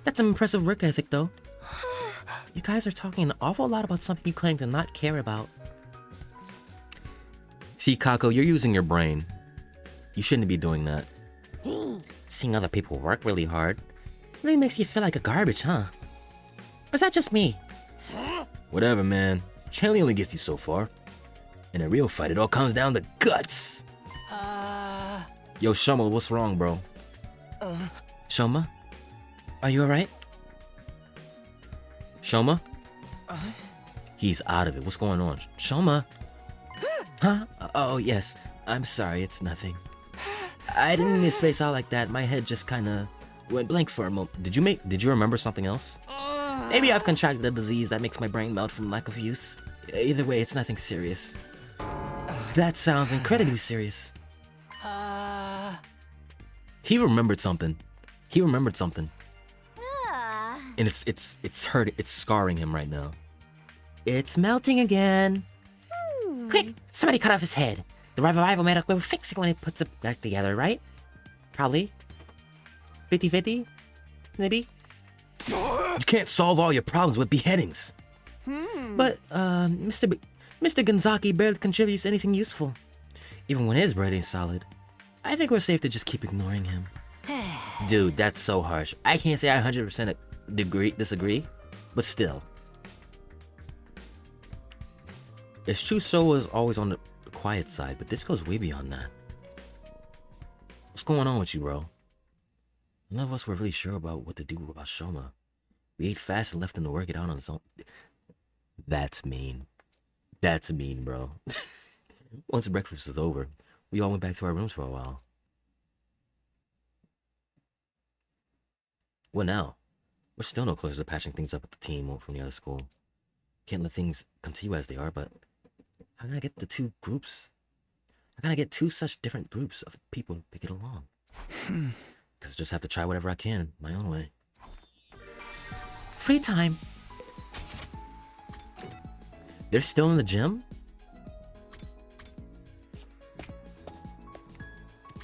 That's an impressive work ethic, though. You guys are talking an awful lot about something you claim to not care about. See, Kako, you're using your brain. You shouldn't be doing that. Seeing other people work really hard really makes you feel like a garbage, huh? Or is that just me? Whatever, man. Training only gets you so far. In a real fight, it all comes down to guts. Yo, Shoma, what's wrong, bro? Shoma? Are you alright? Shoma? He's out of it. What's going on? Shoma? Huh? Oh, yes. I'm sorry, it's nothing. I didn't mean to space out like that. My head just kinda went blank for a moment. Did you remember something else? Maybe I've contracted a disease that makes my brain melt from lack of use. Either way, it's nothing serious. That sounds incredibly serious. He remembered something. And it's hurt. It's scarring him right now. It's melting again. Quick! Somebody cut off his head. The revival medic will fix it when it puts it back together, right? Probably. 50-50? Maybe? You can't solve all your problems with beheadings. But, Mr. Gonzaki barely contributes anything useful. Even when his bread ain't solid. I think we're safe to just keep ignoring him. Dude, that's so harsh. I can't say I 100% disagree, but still. It's true So was always on the quiet side, but this goes way beyond that. What's going on with you, bro? None of us were really sure about what to do about Shoma. We ate fast and left him to work it out on his own. That's mean. That's mean, bro. Once breakfast was over, we all went back to our rooms for a while. What now? We're still no closer to patching things up with the team from the other school. Can't let things continue as they are, but how can I get the two groups? How can I get two such different groups of people to get along? Because I just have to try whatever I can, my own way. Free time! They're still in the gym?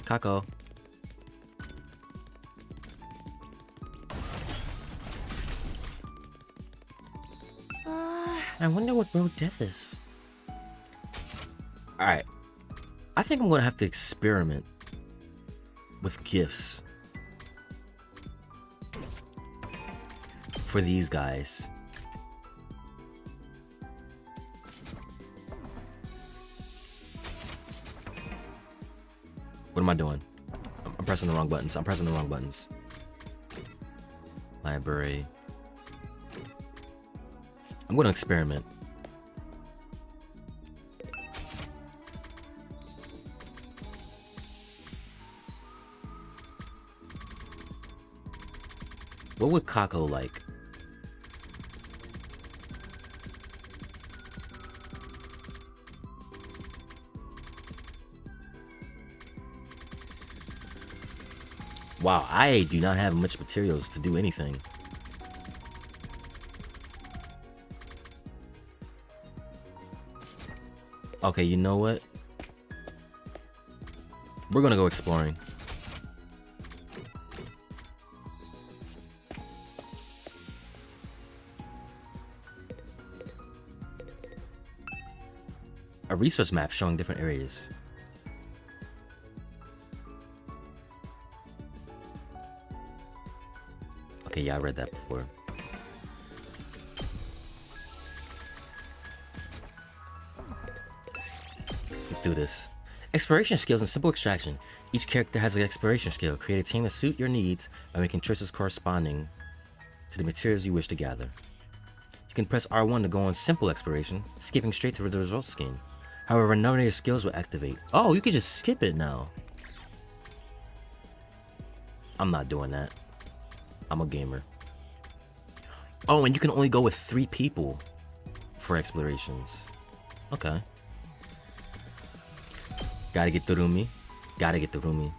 Kako. I wonder what road death is. Alright. I think I'm gonna have to experiment with gifts for these guys. What am I doing? I'm pressing the wrong buttons. I'm pressing the wrong buttons. Library. I'm going to experiment. What would Kako like? Wow, I do not have much materials to do anything. Okay, you know what? We're gonna go exploring. A resource map showing different areas. Okay, yeah, I read that before. Let's do this. Exploration skills and simple extraction. Each character has an exploration skill. Create a team to suit your needs by making choices corresponding to the materials you wish to gather. You can press R1 to go on simple exploration, skipping straight to the results screen. However, none of your skills will activate. Oh, you can just skip it now. I'm not doing that. I'm a gamer. Oh, and you can only go with 3 people for explorations. Okay. Gotta get the Rumi. Gotta get the Rumi.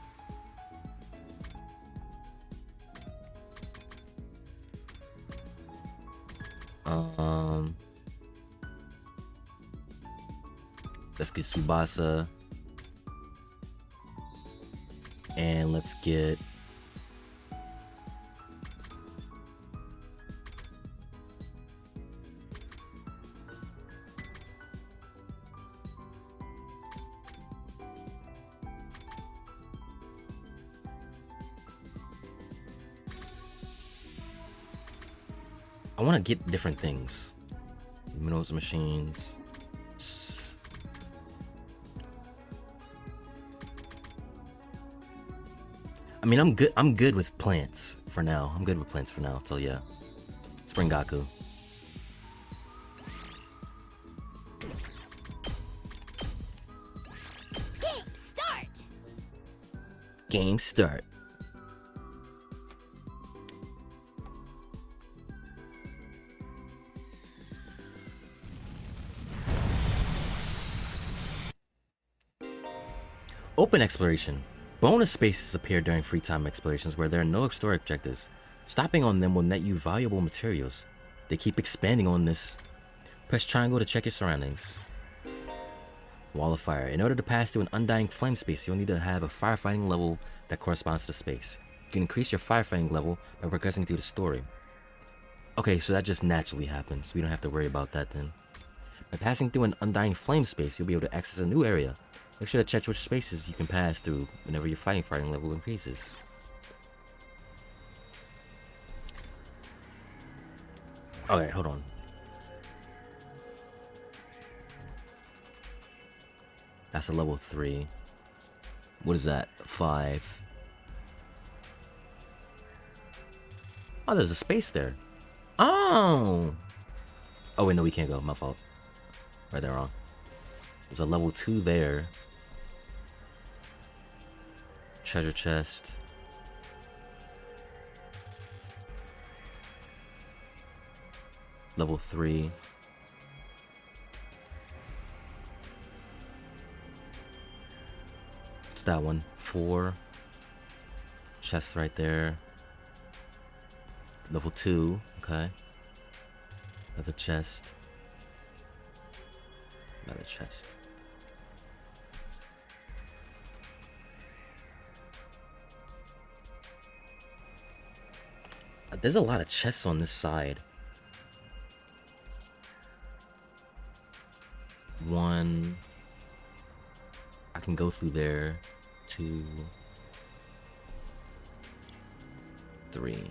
Let's get Tsubasa. And let's get... I want to get different things. Minerals, machines. I mean, I'm good with plants for now. I'm good with plants for now. So yeah, Spring Gaku. Game start! Game start. Open exploration. Bonus spaces appear during free time explorations where there are no historic objectives. Stopping on them will net you valuable materials. They keep expanding on this. Press triangle to check your surroundings. Wall of fire. In order to pass through an undying flame space, you'll need to have a firefighting level that corresponds to the space. You can increase your firefighting level by progressing through the story. Okay, so that just naturally happens. We don't have to worry about that then. By passing through an undying flame space, you'll be able to access a new area. Make sure to check which spaces you can pass through whenever your fighting level increases. Okay, hold on. That's a level 3. What is that? 5. Oh, there's a space there. Oh! Oh, wait, no, we can't go. My fault. Right there, wrong. There's a level 2 there. Treasure chest. Level 3. What's that one? 4. Chest right there. Level 2. Okay. Another chest. Another chest. There's a lot of chests on this side. 1. I can go through there. 2. 3.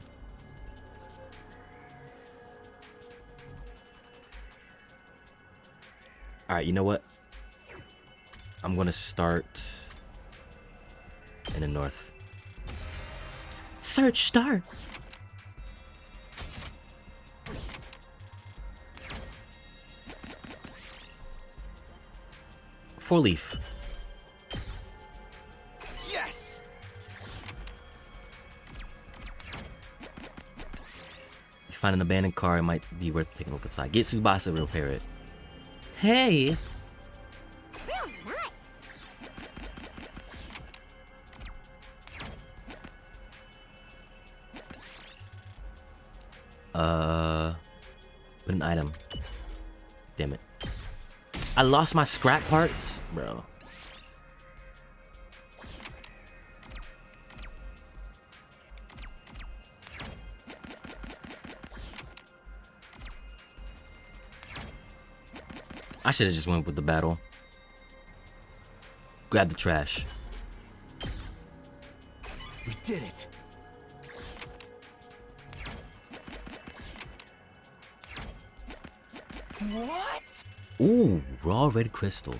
Alright, you know what? I'm gonna start in the north. Search start! 4-leaf. Yes! You find an abandoned car, it might be worth taking a look inside. Get Tsubasa to repair it. Hey! Real nice. Put an item. Damn it. I lost my scrap parts? Bro. I should have just went with the battle. Grab the trash. We did it. What? Ooh, raw red crystal.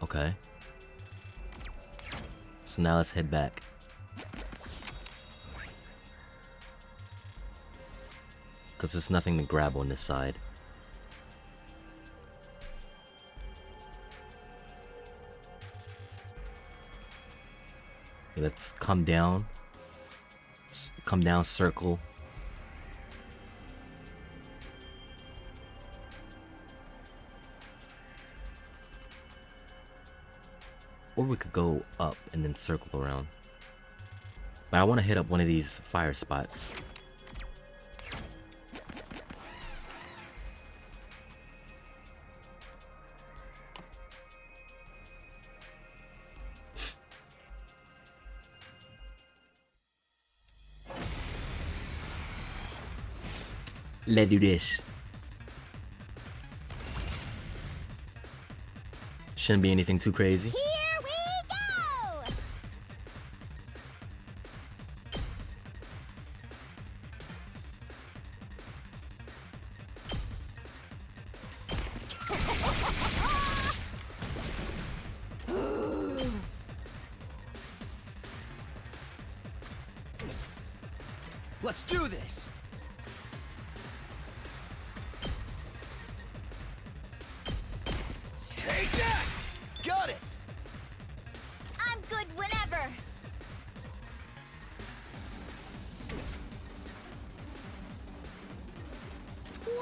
Okay. So now let's head back. Because there's nothing to grab on this side. Okay, let's come down. Come down, circle. Or we could go up and then circle around. But I want to hit up one of these fire spots. Let's do this. Shouldn't be anything too crazy. Here we go! Let's do this. Take that! Got it! I'm good whenever.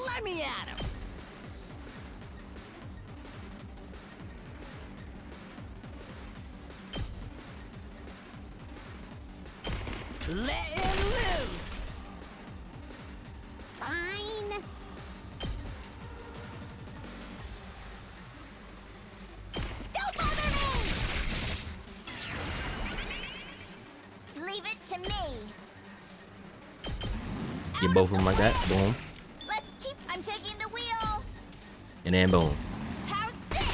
Let me at him! Let him loose! Fine. Don't bother me! Leave it to me. Get both of them like that. Boom. Let's keep. I'm taking the wheel. And then boom. How's this?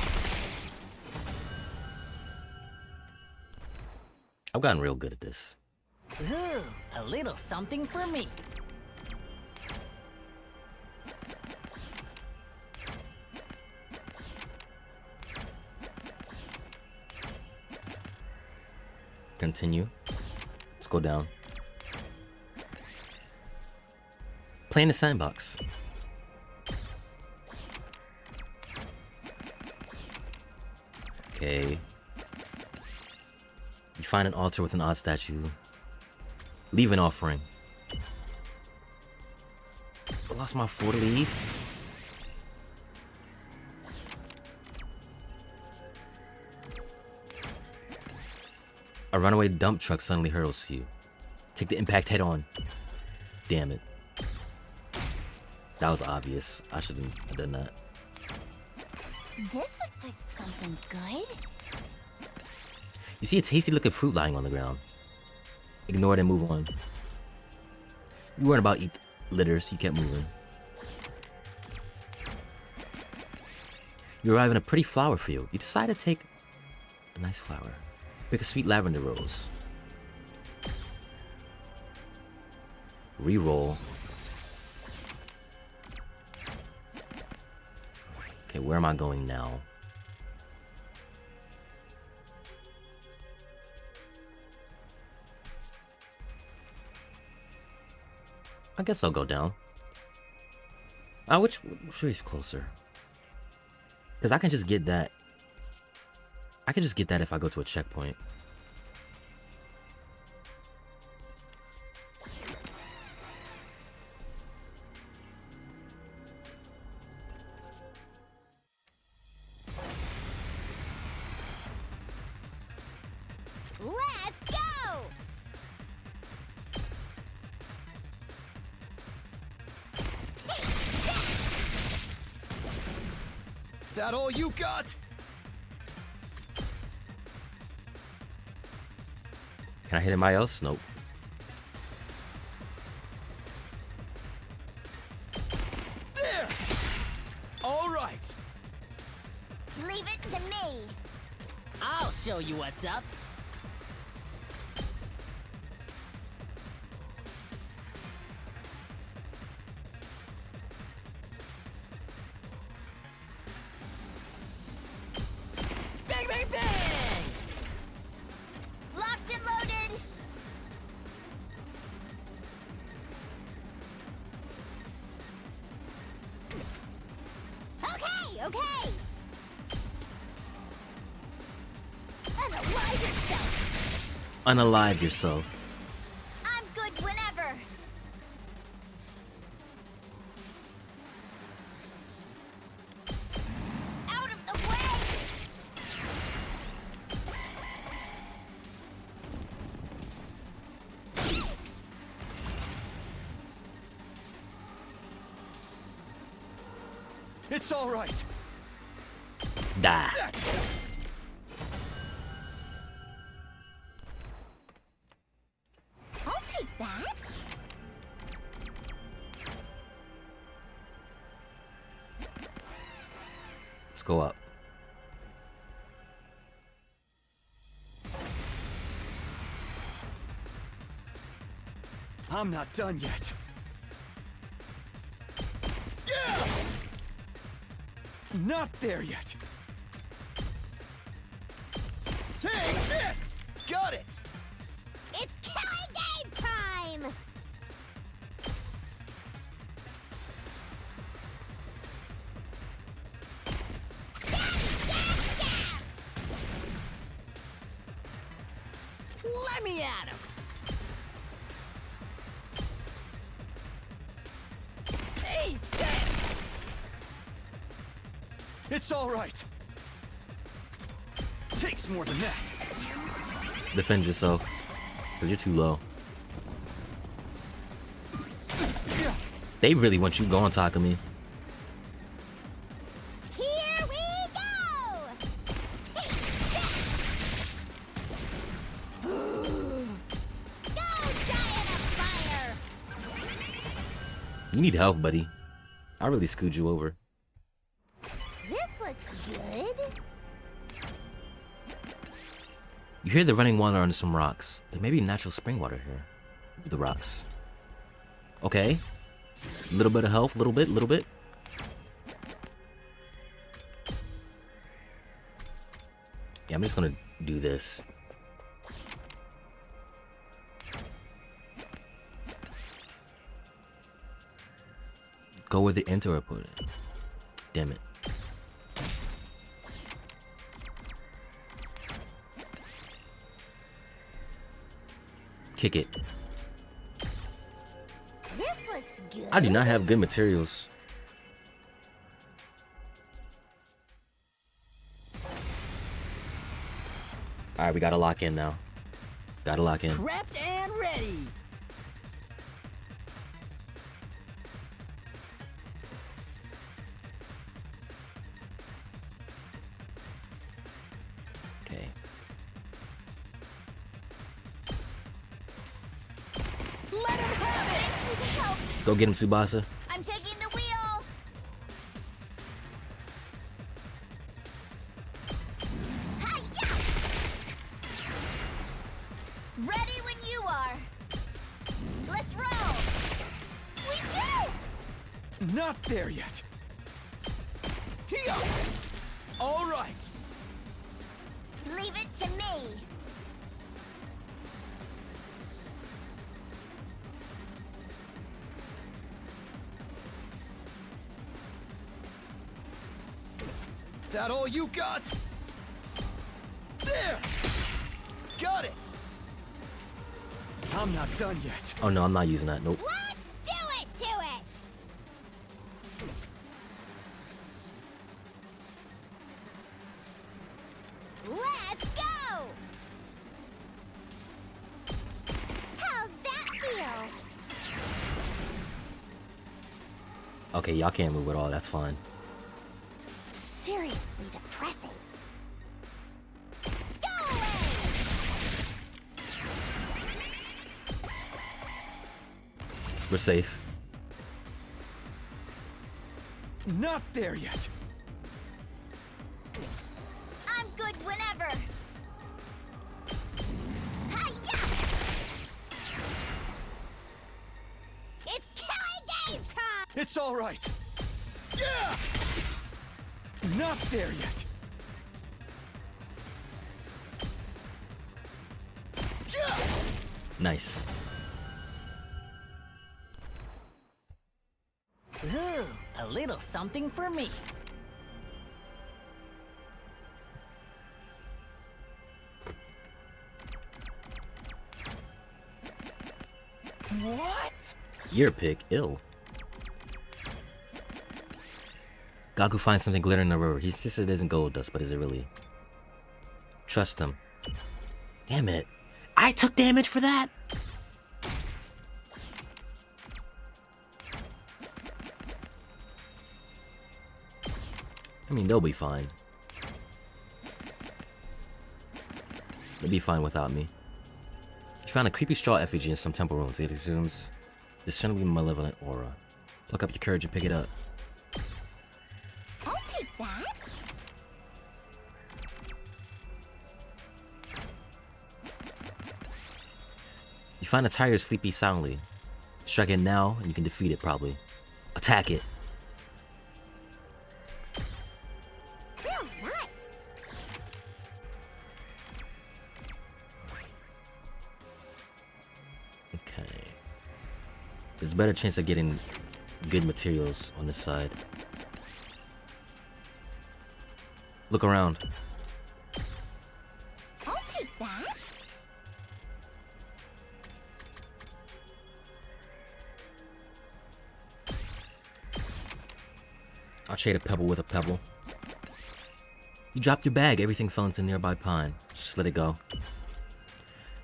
I've gotten real good at this. Ooh, a little something for me. Continue. Let's go down. Play in the sandbox. Okay. You find an altar with an odd statue. Leave an offering. I lost my 4-leaf. A runaway dump truck suddenly hurls you. Take the impact head on. Damn it. That was obvious. I shouldn't have done that. This looks like something good. You see a tasty looking fruit lying on the ground. Ignore it and move on. You weren't about to eat litters, you kept moving. You arrive in a pretty flower field. You decide to take a nice flower. Pick a sweet lavender rose. Reroll. Okay, where am I going now? I guess I'll go down. Which way is closer? Because I can just get that. I can just get that if I go to a checkpoint. Let's go! That all you got? Can I hit anybody else? Nope. There! All right. Leave it to me. I'll show you what's up. Bang, bang, bang! Locked and loaded. Okay, okay. Unalive yourself. Unalive yourself. I'm good whenever. Out of the way. It's all right. Die. That's it. I'll take that. Let's go up. I'm not done yet. Yeah! Not there yet. Take this! Got it! It's killing game time. Stab, stab, stab. Let me at him! Hey, this! It's all right. Takes more than that. Defend yourself. Because you're too low. They really want you going, Takumi. Here we go. Take that. Go die in a fire. You need help, buddy. I really screwed you over. This looks good. You hear the running water under some rocks. There may be natural spring water here. The rocks. Okay. A little bit of health, little bit. Yeah, I'm just gonna do this. Go with the enter or put it. Damn it. Kick it. This looks good. I do not have good materials. Alright, we gotta lock in now. Gotta lock in. Prepped and ready. Okay. Let him have it. Thanks for the help. Go get him, Tsubasa. I'm taking the wheel. Hi-ya! Ready when you are. Let's roll. We did! Not there yet. Here. All right. Leave it to me. That all you got? There. Got it. I'm not done yet. Oh no, I'm not using that. Nope. Let's do it to it! Let's go! How's that feel? Okay, y'all can't move at all. That's fine. Seriously depressing. Go away! We're safe. Not there yet. I'm good whenever. Hi-ya! It's killing game time! It's all right. Yeah. Not there yet. Yeah. Nice. Ooh, a little something for me. What? Your pick. Ill. Gaku finds something glittering in the river. He insists it isn't gold dust, but is it really? Trust him. Damn it. I took damage for that? I mean, they'll be fine. They'll be fine without me. You found a creepy straw effigy in some temple ruins. It assumes discernibly malevolent aura. Pluck up your courage and pick it up. I'll take that. You find a tiger sleepy soundly. Strike it now and you can defeat it probably. Attack it. Real nice. Okay. There's a better chance of getting good materials on this side. Look around. I'll take that. I'll trade a pebble with a pebble. You dropped your bag, everything fell into a nearby pond. Just let it go.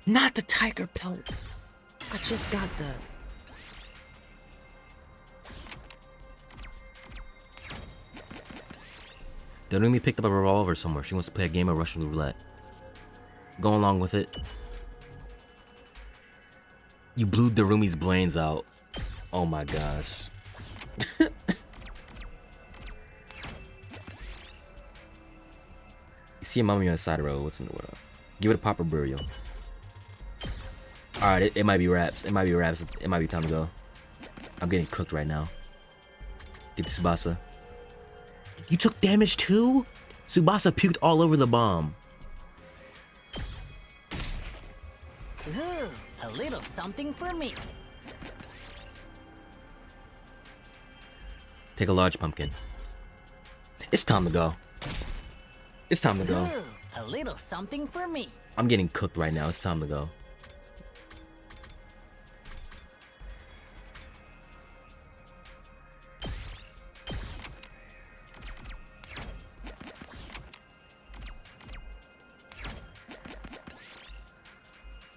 Not the tiger pelt. I just got that. Dorumi picked up a revolver somewhere. She wants to play a game of Russian roulette. Go along with it. You blew Dorumi's brains out. Oh my gosh. You see a mummy on the side of the road. What's in the world? Give it a proper burial. Alright, it might be wraps. It might be wraps. It might be time to go. I'm getting cooked right now. Get to Tsubasa. You took damage too? Tsubasa puked all over the bomb. Ooh, a little something for me. Take a large pumpkin. It's time to go. It's time to go. Ooh, a little something for me. I'm getting cooked right now. It's time to go.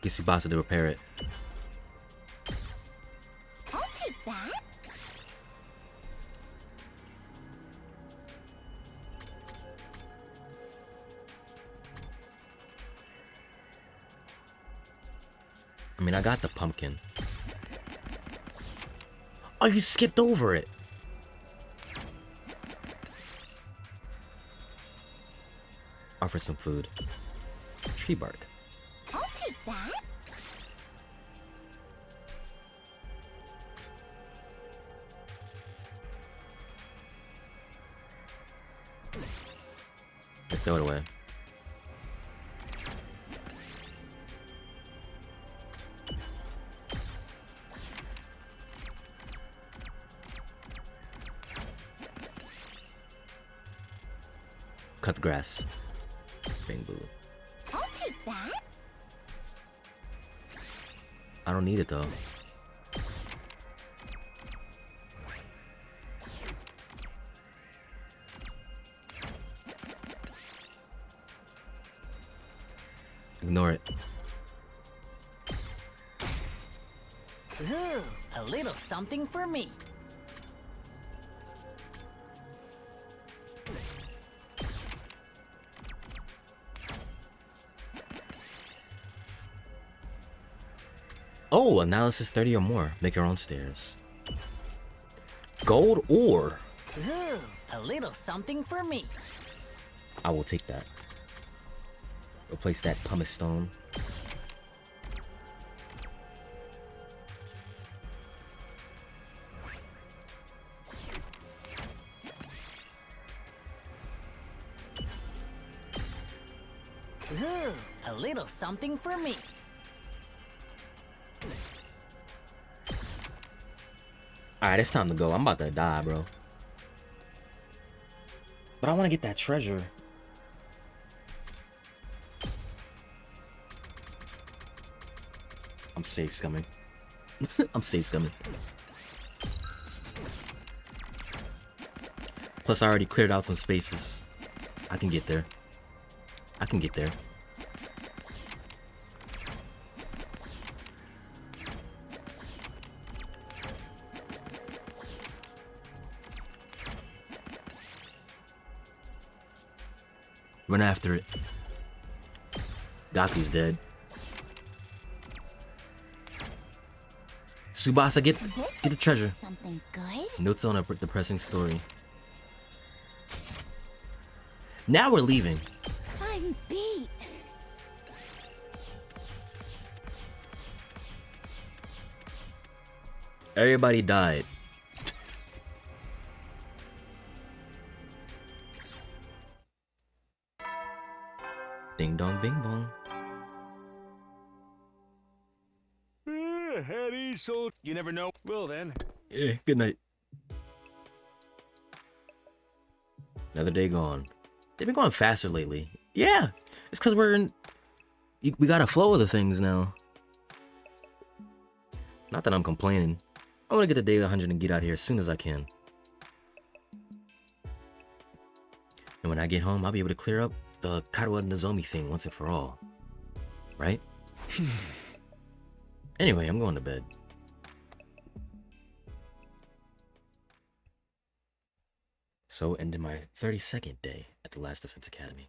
Get Tsubasa to repair it. I'll take that. I mean, I got the pumpkin. Oh, you skipped over it. Offer some food. Tree bark. I'll take that. Yeah, throw it away. Cut the grass. Bang boo. I'll take that. I don't need it though. Ignore it. Ooh, a little something for me. Oh, analysis 30 or more. Make your own stairs. Gold ore. Ooh, a little something for me. I will take that. Replace that pumice stone. Ooh, a little something for me. Alright, it's time to go. I'm about to die, bro. But I want to get that treasure. I'm safe scumming. I'm safe scumming. Plus, I already cleared out some spaces. I can get there. I can get there. Run after it. Gaku's dead. Tsubasa, get the treasure. Something good. Notes on a depressing story. Now we're leaving. I'm beat. Everybody died. Ding dong, bing bong. Eddie, so you never know. Well then. Yeah, good night. Another day gone. They've been going faster lately. Yeah, it's because we're in. We got a flow of the things now. Not that I'm complaining. I want to get to day 100 and get out of here as soon as I can. And when I get home, I'll be able to clear up the Karuwa Nozomi thing once and for all. Right? Anyway, I'm going to bed. So ended my 32nd day at the Last Defense Academy.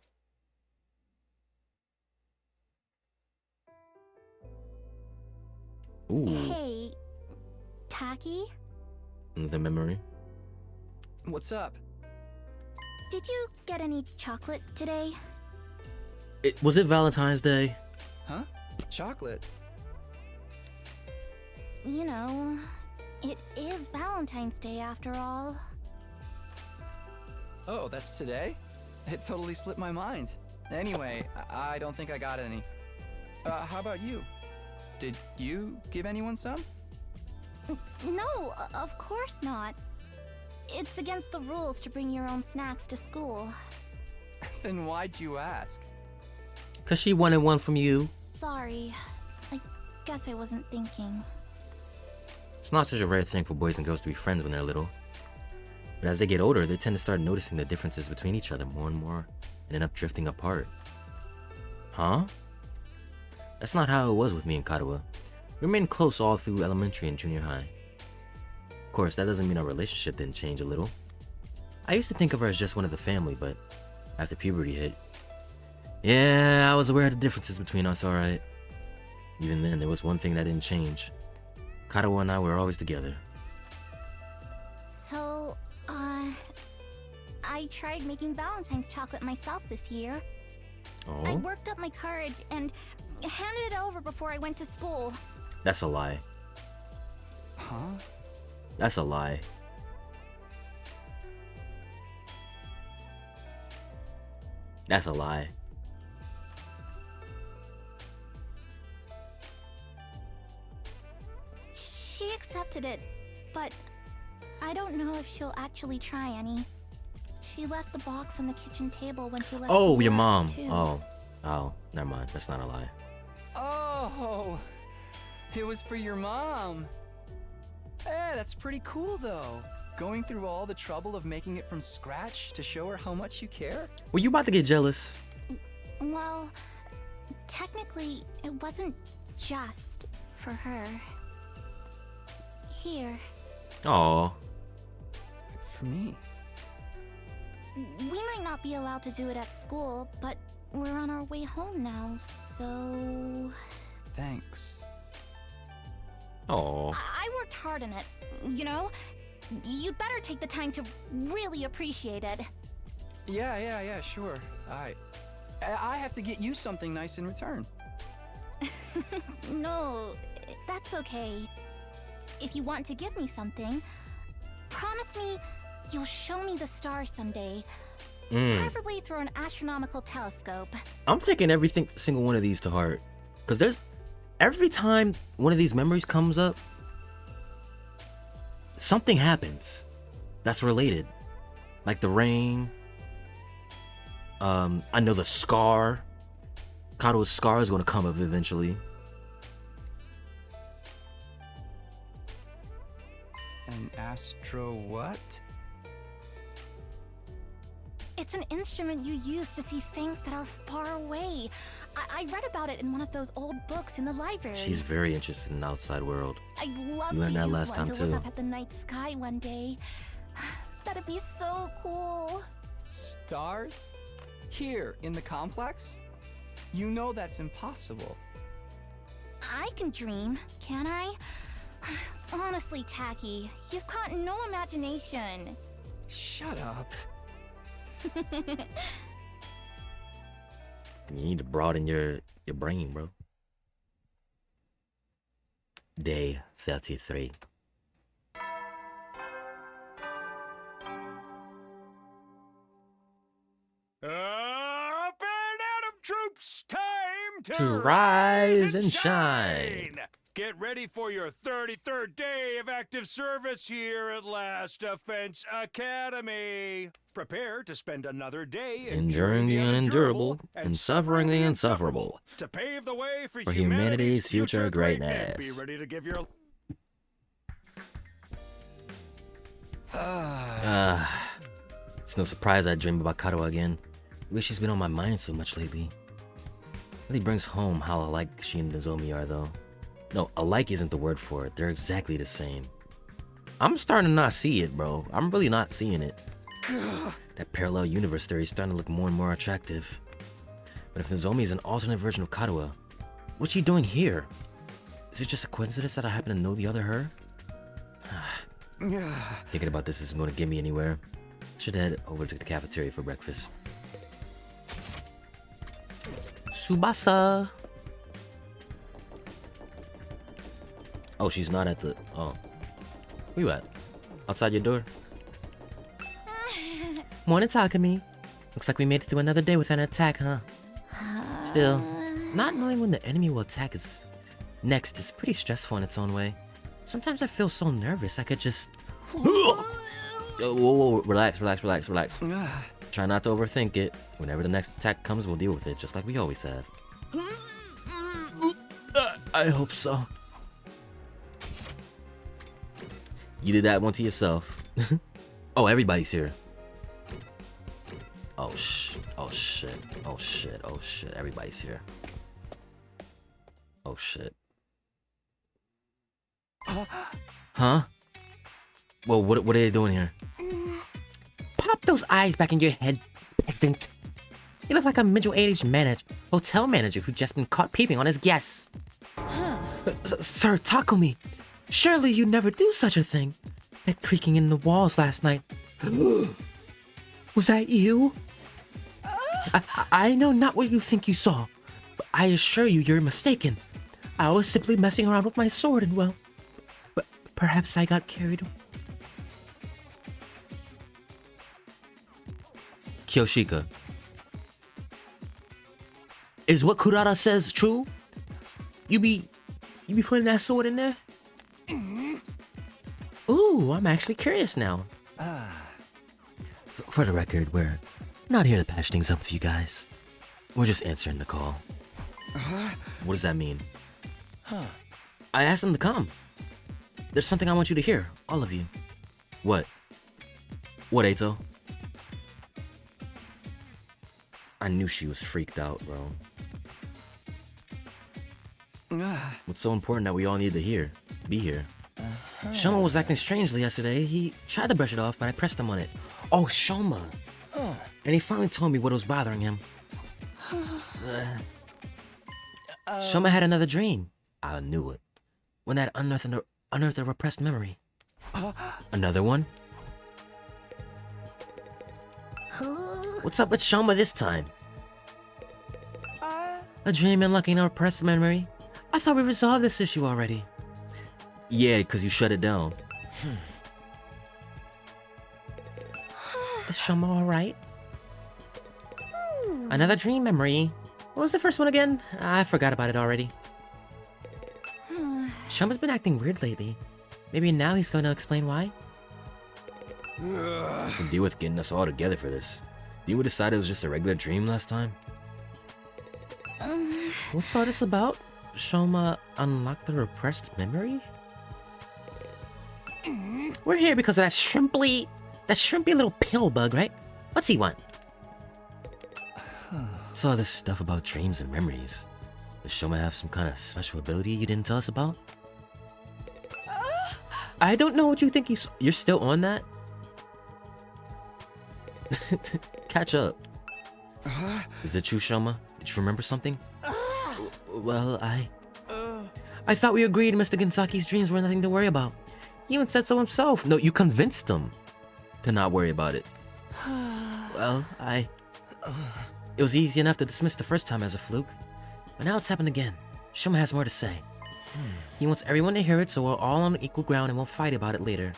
Ooh, Hey, Taki, the memory. What's up? did you get any chocolate today? Was it Valentine's Day? Huh? Chocolate? You know, it is Valentine's Day after all. Oh, that's today? It totally slipped my mind. Anyway, I don't think I got any. How about you? Did you give anyone some? No, of course not. It's against the rules to bring your own snacks to school. Then why'd you ask? Cause she wanted one from you. Sorry. I guess I wasn't thinking. It's not such a rare thing for boys and girls to be friends when they're little. But as they get older, they tend to start noticing the differences between each other more and more, and end up drifting apart. Huh? That's not how it was with me and Karuha. We remained close all through elementary and junior high. Of course, that doesn't mean our relationship didn't change a little. I used to think of her as just one of the family, but after puberty hit, yeah, I was aware of the differences between us, alright. Even then, there was one thing that didn't change. Karuha and I were always together. So, I tried making Valentine's chocolate myself this year. I Oh? worked up my courage and handed it over before I went to school. That's a lie. Huh? That's a lie. That's a lie. She accepted it, but I don't know if she'll actually try any. She left the box on the kitchen table when she left. Oh, for your work, mom. too. Oh, never mind. That's not a lie. Oh, it was for your mom. Eh, that's pretty cool though. Going through all the trouble of making it from scratch to show her how much you care. Were you about to get jealous? Well, technically, it wasn't just for her. Here, Aw. For me. we might not be allowed to do it at school, but we're on our way home now, so... Thanks. Aw. I worked hard on it, you know? You'd better take the time to really appreciate it. Yeah, sure. I have to get you something nice in return. No, that's okay. If you want to give me something, promise me you'll show me the stars someday. Preferably through an astronomical telescope. I'm taking single one of these to heart. Because every time one of these memories comes up, something happens that's related. Like the rain. I know the scar. Karuha's scar is going to come up eventually. An astro what? It's an instrument you use to see things that are far away. I read about it in one of those old books in the library. She's very interested in the outside world. I'd love You to learned that use last one time, to too. look up at the night sky one day. That'd be so cool. Stars? Here, in the complex? You know that's impossible. I can dream, can I? Honestly, Tacky, you've got no imagination. Shut up. You need to broaden your brain, bro. Day 33. Up and Atom troops, time To rise and shine. Get ready for your 33rd day of active service here at Last Defense Academy. Prepare to spend another day Enduring the unendurable and suffering the insufferable to pave the way for humanity's future greatness. Be ready to give your It's no surprise I dream about Karuha again. The way she's been on my mind so much lately. Really brings home how alike she and Nozomi are, though. No, alike isn't the word for it. They're exactly the same. I'm starting to not see it, bro. I'm really not seeing it. That parallel universe theory is starting to look more and more attractive. But if Nozomi is an alternate version of Karuha, what's she doing here? Is it just a coincidence that I happen to know the other her? Thinking about this isn't going to get me anywhere. Should head over to the cafeteria for breakfast. Tsubasa! Oh, she's not at the... Oh. Where you at? Outside your door? Morning, Takumi. Looks like we made it through another day without an attack, huh? Still, not knowing when the enemy will attack us next is pretty stressful in its own way. Sometimes I feel so nervous I could just... Whoa, whoa, relax. Try not to overthink it. Whenever the next attack comes, we'll deal with it, just like we always have. I hope so. You did that one to yourself. Oh, everybody's here. Oh shit. Everybody's here. Oh shit. Huh? Well, what are they doing here? Pop those eyes back in your head, peasant. You look like a middle-aged hotel manager who just been caught peeping on his guests. Sir Takumi, surely you never do such a thing. That creaking in the walls last night. Was that you? I know not what you think you saw, but I assure you you're mistaken. I was simply messing around with my sword and, well, but perhaps I got carried away. Kyoshika. Is what Kurata says true? You be putting that sword in there? Ooh, I'm actually curious now. For the record, we're not here to patch things up with you guys. We're just answering the call. What does that mean? I asked them to come. There's something I want you to hear, all of you. What? What, Eito? I knew she was freaked out, bro. What's so important that we all need to be here? Shoma was acting strangely yesterday. He tried to brush it off, but I pressed him on it. Oh, Shoma. And he finally told me what was bothering him. Shoma had another dream. I knew it. When that unearthed a repressed memory. Another one? What's up with Shoma this time? A dream unlocking a repressed memory? I thought we resolved this issue already. Yeah, because you shut it down. Is Shoma alright? Another dream memory. What was the first one again? I forgot about it already. Shoma's been acting weird lately. Maybe now he's going to explain why? What's to deal with getting us all together for this? Didn't we decide it was just a regular dream last time? What's all this about? Shoma unlocked the repressed memory? We're here because of that shrimpy little pill bug, right? What's he want? What's all this stuff about dreams and memories? Does Shoma have some kind of special ability you didn't tell us about? I don't know what you think you're still on that? Catch up. Is it true, Shoma? Did you remember something? Well, I thought we agreed Mr. Gensaki's dreams were nothing to worry about. He even said so himself. No, you convinced him to not worry about it. Well, it was easy enough to dismiss the first time as a fluke. But now it's happened again. Shoma has more to say. He wants everyone to hear it so we're all on equal ground and we'll fight about it later.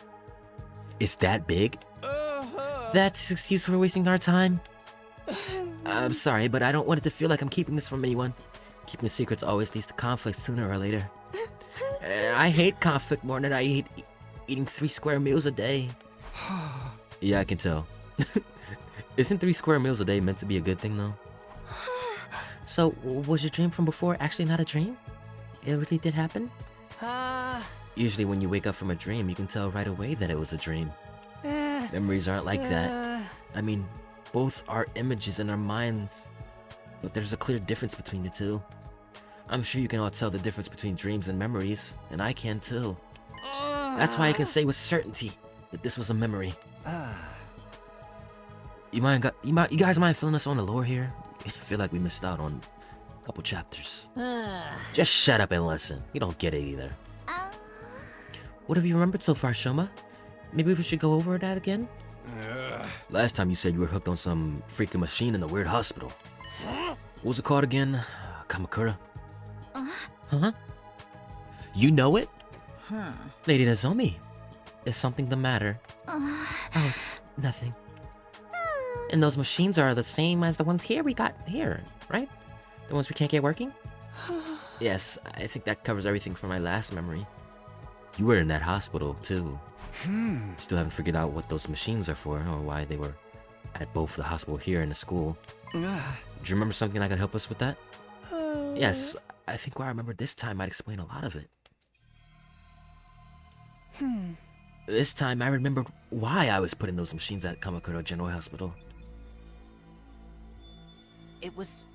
Is that big? That's his excuse for wasting our time? I'm sorry, but I don't want it to feel like I'm keeping this from anyone. Keeping secrets always leads to conflict sooner or later. I hate conflict more than I hate eating 3 square meals a day. Yeah, I can tell. Isn't 3 square meals a day meant to be a good thing, though? So, was your dream from before actually not a dream? It really did happen? Usually when you wake up from a dream, you can tell right away that it was a dream. Memories aren't like that. I mean, both are images in our minds, but there's a clear difference between the two. I'm sure you can all tell the difference between dreams and memories, and I can too. That's why I can say with certainty that this was a memory. You guys mind filling us on the lore here? I feel like we missed out on a couple chapters. Just shut up and listen. You don't get it either. What have you remembered so far, Shoma? Maybe we should go over that again? Last time you said you were hooked on some freaking machine in a weird hospital. What was it called again? Kamakura? Huh? You know it? Lady Nozomi, is something the matter? Oh, it's nothing. And those machines are the same as the ones we got here, right? The ones we can't get working? Yes, I think that covers everything from my last memory. You were in that hospital, too. Still haven't figured out what those machines are for or why they were at both the hospital here and the school. Do you remember something that could help us with that? Yes, I think what I remember this time might explain a lot of it. This time I remembered why I was putting those machines at Kamakura General Hospital. It was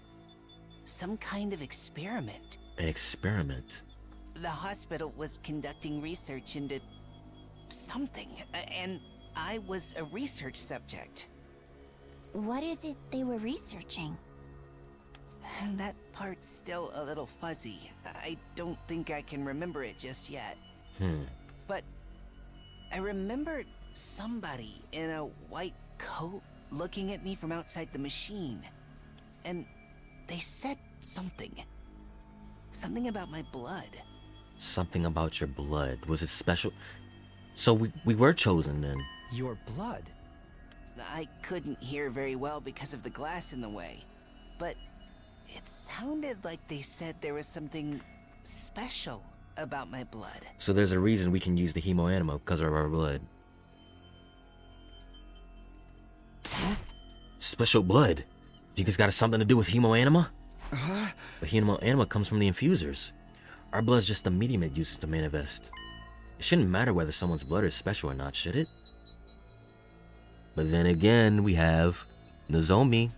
some kind of experiment. An experiment? The hospital was conducting research into something, and I was a research subject. What is it they were researching? That part's still a little fuzzy. I don't think I can remember it just yet. But I remember somebody in a white coat looking at me from outside the machine. And they said something. Something about my blood. Something about your blood. Was it special? So we were chosen then. Your blood? I couldn't hear very well because of the glass in the way. But it sounded like they said there was something special about my blood. So there's a reason we can use the hemo anima because of our blood. Special blood? Think it's got something to do with hemo anima? The hemo anima comes from the infusers. Our blood's just the medium it uses to manifest. It shouldn't matter whether someone's blood is special or not, should it? But then again, we have Nozomi.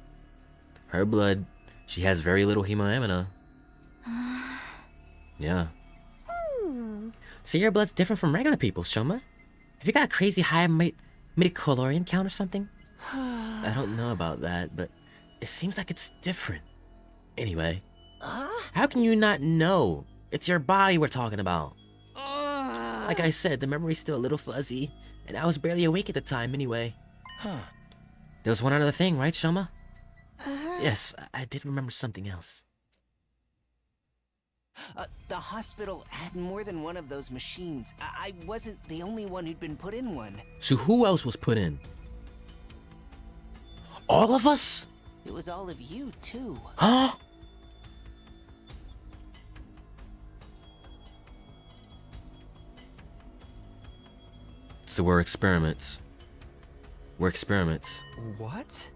Her blood, she has very little hemo anima. Yeah. So your blood's different from regular people's, Shoma? Have you got a crazy high midichlorian count or something? I don't know about that, but it seems like it's different. Anyway, how can you not know? It's your body we're talking about. Like I said, the memory's still a little fuzzy, and I was barely awake at the time anyway. There was one other thing, right, Shoma? Yes, I did remember something else. The hospital had more than one of those machines. I wasn't the only one who'd been put in one. So who else was put in? All of us? It was all of you, too. Huh? So we're experiments. We're experiments. What?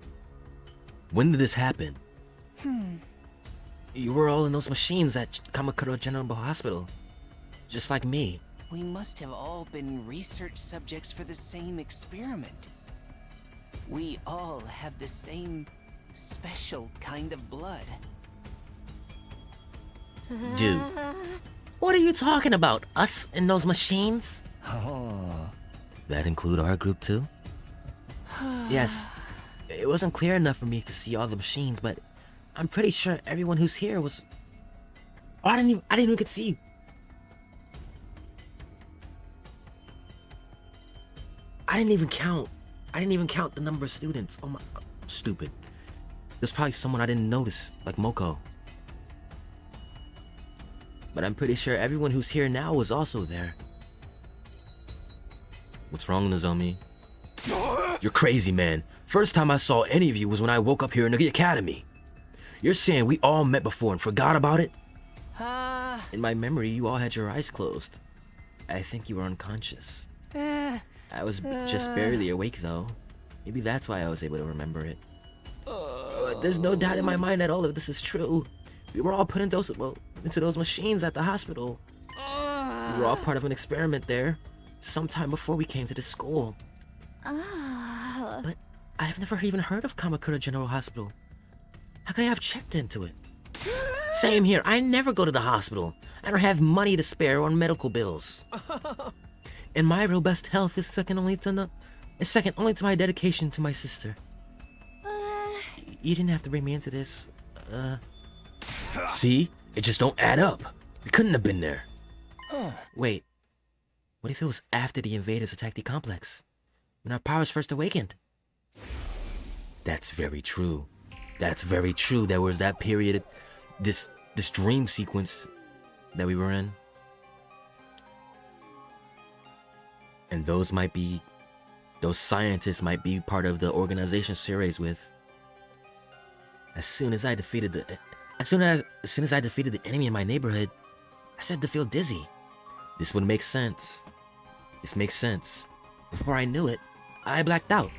When did this happen? You were all in those machines at Kamakura General Hospital. Just like me. We must have all been research subjects for the same experiment. We all have the same special kind of blood. Dude, what are you talking about? Us in those machines? Oh. That include our group too? Yes. It wasn't clear enough for me to see all the machines, but I'm pretty sure everyone who's here was... Oh, I didn't even get to see you. I didn't even count the number of students. Oh my... Stupid. There's probably someone I didn't notice, like Moko. But I'm pretty sure everyone who's here now was also there. What's wrong, Nozomi? You're crazy, man. First time I saw any of you was when I woke up here in the academy. You're saying we all met before and forgot about it? In my memory, you all had your eyes closed. I think you were unconscious. I was just barely awake, though. Maybe that's why I was able to remember it. There's no doubt in my mind that all of this is true. We were all put into those machines at the hospital. We were all part of an experiment there, sometime before we came to this school. But I've never even heard of Kamakura General Hospital. How could I have checked into it? Same here. I never go to the hospital. I don't have money to spare on medical bills. And my robust health is second only to my dedication to my sister. You didn't have to bring me into this. See? It just don't add up. We couldn't have been there. Wait. What if it was after the invaders attacked the complex? When our powers first awakened? That's very true. That's very true. There was that period, this dream sequence that we were in. And those scientists might be part of the organization Ceres with. As soon as I defeated the enemy in my neighborhood, I started to feel dizzy. This would make sense. This makes sense. Before I knew it, I blacked out.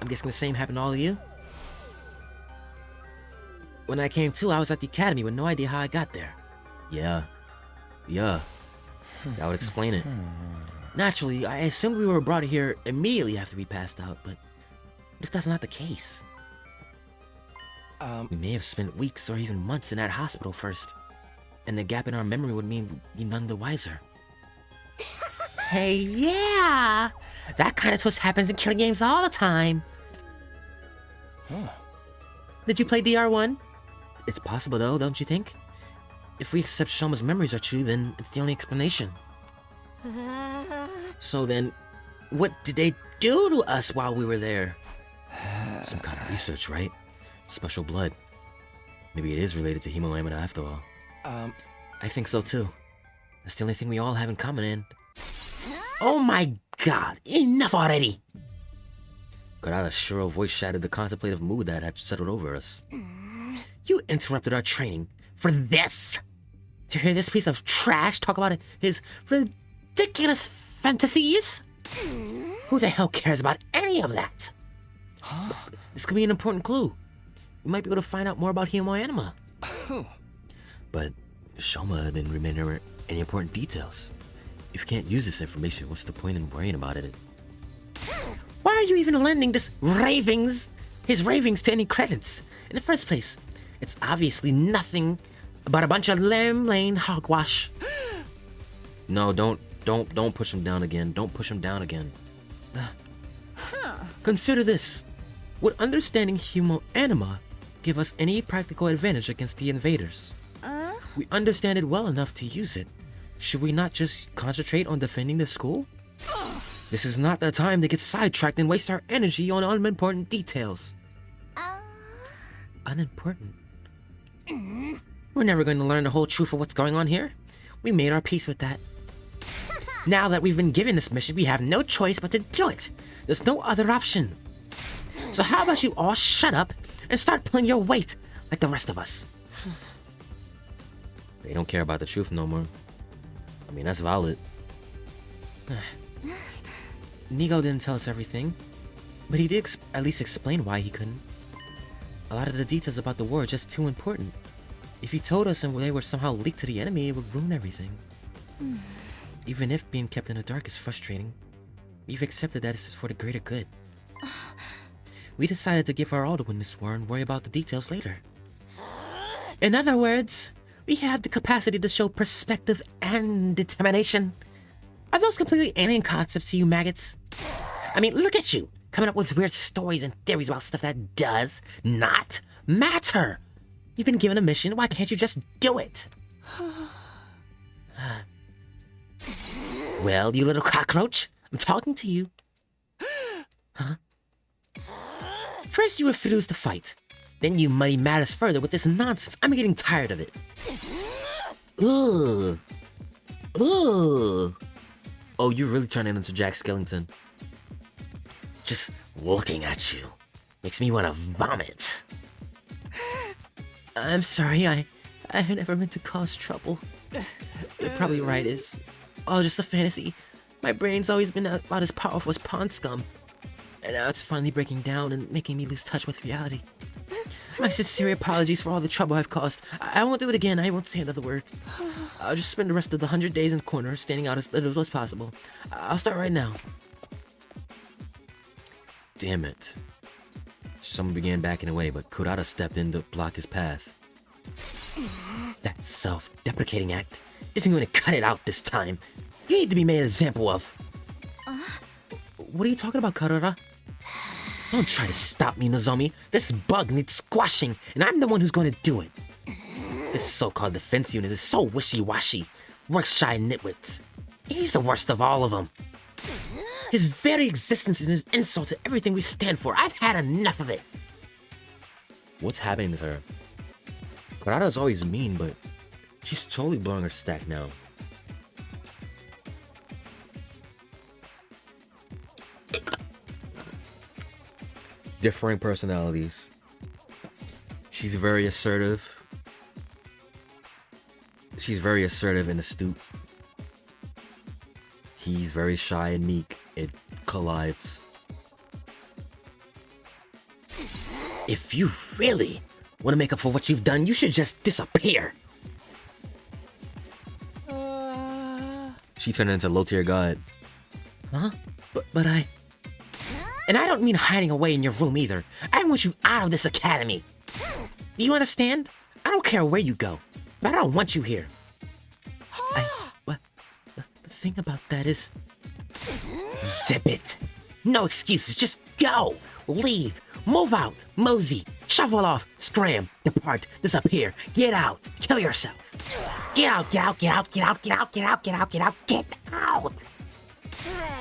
I'm guessing the same happened to all of you? When I came to, I was at the academy with no idea how I got there. Yeah. That would explain it. Naturally, I assumed we were brought here immediately after we passed out, but what if that's not the case? We may have spent weeks or even months in that hospital first, and the gap in our memory would mean we'd be none the wiser. Hey, yeah! That kind of twist happens in killing games all the time. Did you play DR1? It's possible though, don't you think? If we accept Shoma's memories are true, then it's the only explanation. So then, what did they do to us while we were there? Some kind of research, right? Special blood. Maybe it is related to Hemolamina after all. I think so too. That's the only thing we all have in common, and... Oh my god! Enough already! Kurata's shrill voice shattered the contemplative mood that had settled over us. You interrupted our training for this! To hear this piece of trash talk about his ridiculous fantasies? Who the hell cares about any of that? This could be an important clue. We might be able to find out more about Hemoanima. But Shoma didn't remember any important details. If you can't use this information, what's the point in worrying about it? Why are you even lending his ravings to any credits? In the first place, it's obviously nothing but a bunch of lame hogwash. No, don't push him down again. Don't push him down again. Consider this. Would understanding Hemoanima give us any practical advantage against the invaders? We understand it well enough to use it. Should we not just concentrate on defending the school? This is not the time to get sidetracked and waste our energy on unimportant details. Unimportant? We're never going to learn the whole truth of what's going on here. We made our peace with that. Now that we've been given this mission, we have no choice but to do it. There's no other option. So how about you all shut up and start pulling your weight like the rest of us? They don't care about the truth no more. I mean, that's valid. Nigo didn't tell us everything, but he did at least explain why he couldn't. A lot of the details about the war are just too important. If he told us and they were somehow leaked to the enemy, it would ruin everything. Even if being kept in the dark is frustrating, we've accepted that it's for the greater good. We decided to give our all to win this war and worry about the details later. In other words, we have the capacity to show perspective and determination. Are those completely alien concepts to you maggots? I mean, look at you, coming up with weird stories and theories about stuff that does not matter. You've been given a mission, why can't you just do it? Well, you little cockroach, I'm talking to you. Huh? First you refuse to fight. Then you muddy matters further with this nonsense. I'm getting tired of it. Ugh. Oh, you're really turning into Jack Skellington. Just looking at you makes me want to vomit. I'm sorry, I never meant to cause trouble. You're probably right, it's all just a fantasy. My brain's always been about as powerful as pond scum. And now it's finally breaking down and making me lose touch with reality. My sincere apologies for all the trouble I've caused. I won't do it again, I won't say another word. I'll just spend the rest of the 100 days in the corner, standing out as little as possible. I'll start right now. Damn it. Someone began backing away, but Kurata stepped in to block his path. That self-deprecating act isn't going to cut it out this time. You need to be made an example of. What are you talking about, Kurata? Don't try to stop me, Nozomi. This bug needs squashing, and I'm the one who's going to do it. This so-called defense unit is so wishy-washy. Work-shy nitwits. He's the worst of all of them. His very existence is an insult to everything we stand for. I've had enough of it. What's happening to her? Kurata's always mean, but she's totally blowing her stack now. Differing personalities. She's very assertive. She's very assertive and astute. He's very shy and meek. It collides. If you really want to make up for what you've done, you should just disappear. She turned into low-tier god. Huh? But I... And I don't mean hiding away in your room either. I want you out of this academy. Do you understand? I don't care where you go, but I don't want you here. But the thing about that is... Zip it. No excuses, just go. Leave. Move out. Mosey. Shuffle off. Scram. Depart. Disappear. Get out. Kill yourself. Get out. Get out. Get out. Get out. Get out. Get out. Get out. Get out. Get out.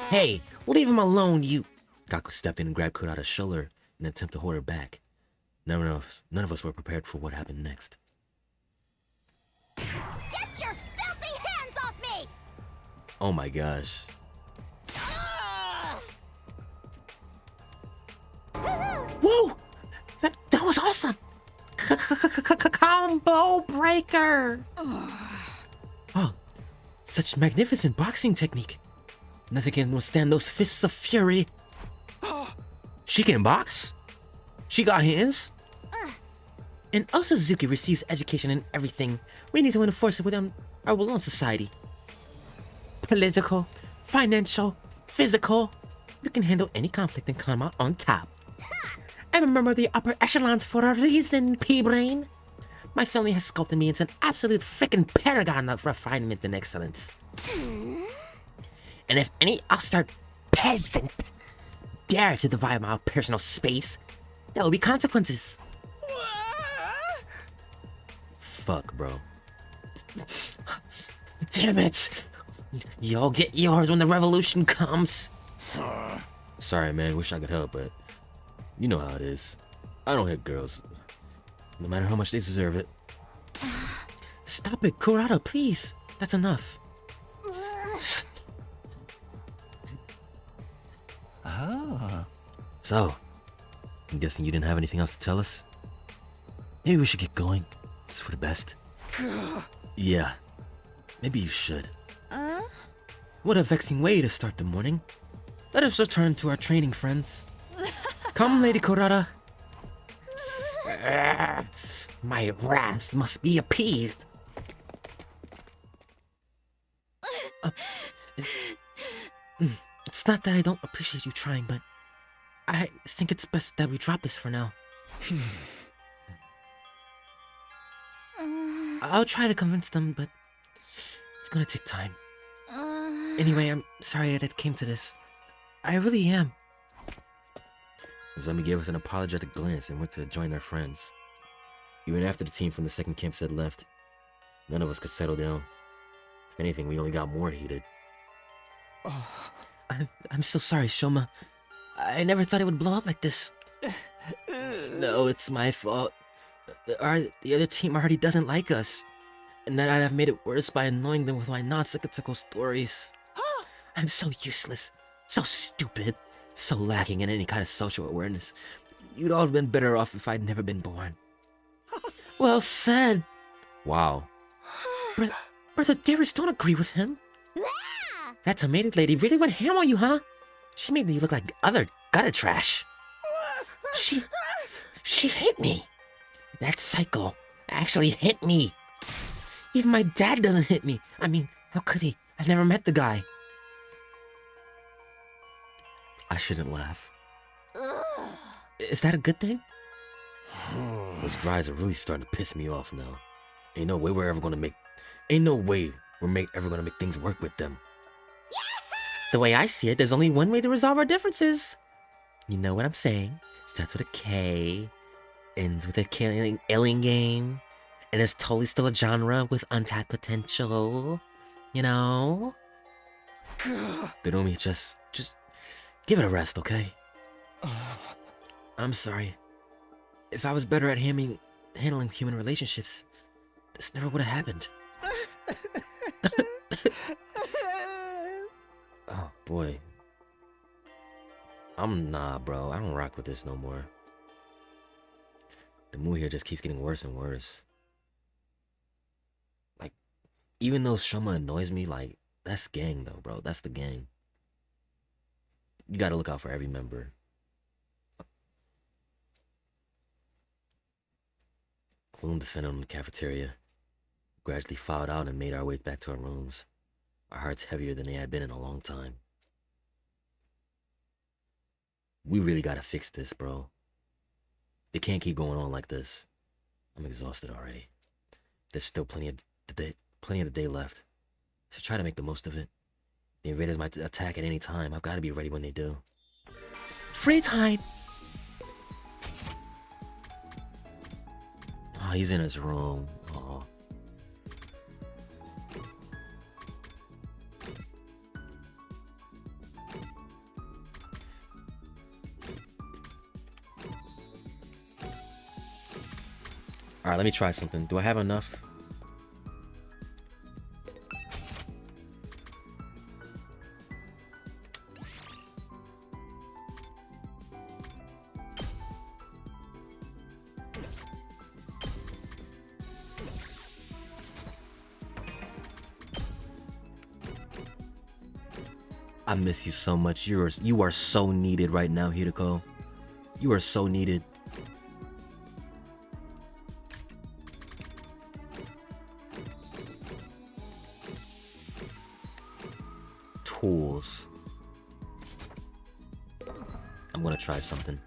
Hey, leave him alone, you... Gaku stepped in and grabbed Kurata's shoulder in an attempt to hold her back. None of us were prepared for what happened next. Get your filthy hands off me! Oh my gosh. Whoa! That was awesome! Combo breaker! Oh, such magnificent boxing technique. Nothing can withstand those fists of fury. She can box? She got hands? And Osazuki receives education in everything. We need to enforce it within our own society. Political, financial, physical. We can handle any conflict and come out on top. I'm a member of the upper echelons for a reason, P-Brain. My family has sculpted me into an absolute freaking paragon of refinement and excellence. And if any upstart peasant dare to divide my personal space, there will be consequences. Fuck, bro. Damn it. Y'all get yours when the revolution comes. Sorry, man. Wish I could help, but you know how it is. I don't hit girls, no matter how much they deserve it. Stop it, Kurata, please. That's enough. Oh. So, I'm guessing you didn't have anything else to tell us? Maybe we should get going. It's for the best. Yeah, maybe you should. What a vexing way to start the morning. Let us return to our training, friends. Come, Lady Kurata. My wrath must be appeased. It's not that I don't appreciate you trying, but I think it's best that we drop this for now. I'll try to convince them, but it's gonna take time. Anyway, I'm sorry that it came to this. I really am. Zami gave us an apologetic glance and went to join our friends. Even after the team from the second campus had left, none of us could settle down. If anything, we only got more heated. I'm so sorry, Shoma. I never thought it would blow up like this. No, it's my fault. The other team already doesn't like us. And that I'd have made it worse by annoying them with my nonsensical stories. I'm so useless, so stupid, so lacking in any kind of social awareness. You'd all have been better off if I'd never been born. Well said. Wow. Brother Dearest, don't agree with him. That tomato lady really went ham on you, huh? She made you look like other gutter trash. She hit me. That psycho actually hit me. Even my dad doesn't hit me. I mean, how could he? I never met the guy. I shouldn't laugh. Is that a good thing? Those guys are really starting to piss me off now. Ain't no way we're ever gonna make things work with them. The way I see it, there's only one way to resolve our differences. You know what I'm saying? Starts with a K, ends with a killing alien game, and is totally still a genre with untapped potential. You know? Dorumi, just give it a rest, okay? I'm sorry. If I was better at handling human relationships, this never would have happened. Oh, boy. Nah, bro. I don't rock with this no more. The mood here just keeps getting worse and worse. Like, even though Shoma annoys me, like, that's gang, though, bro. That's the gang. You gotta look out for every member. Gloom descended on the cafeteria. Gradually filed out and made our way back to our rooms. Our hearts heavier than they had been in a long time. We really gotta fix this, bro. It can't keep going on like this. I'm exhausted already. There's still plenty of the day left. So try to make the most of it. The invaders might attack at any time. I've got to be ready when they do. Free time! Oh, he's in his room. Oh. Alright, let me try something. Do I have enough? I miss you so much. You are so needed right now, Hideko. You are so needed. Tools. I'm gonna try something.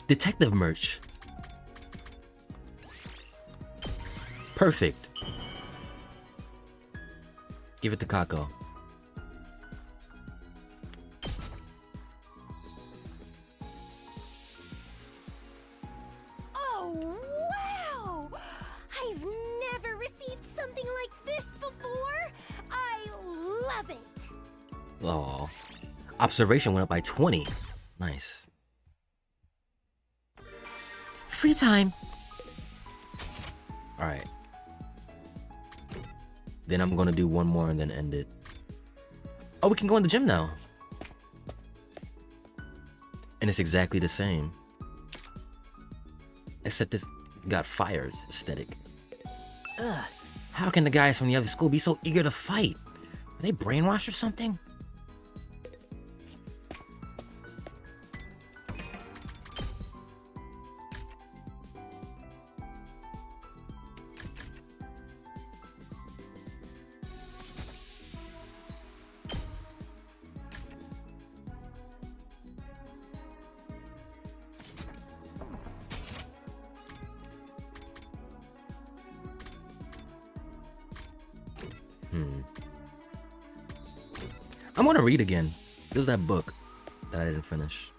Detective merch. Perfect. Give it to Kako. Oh, wow! I've never received something like this before. I love it. Oh, observation went up by 20. Nice. Free time. All right. Then I'm gonna do one more and then end it. Oh, we can go in the gym now. And it's exactly the same. Except this got fires aesthetic. Ugh. How can the guys from the other school be so eager to fight? Are they brainwashed or something? I want to read again. There's that book that I didn't finish.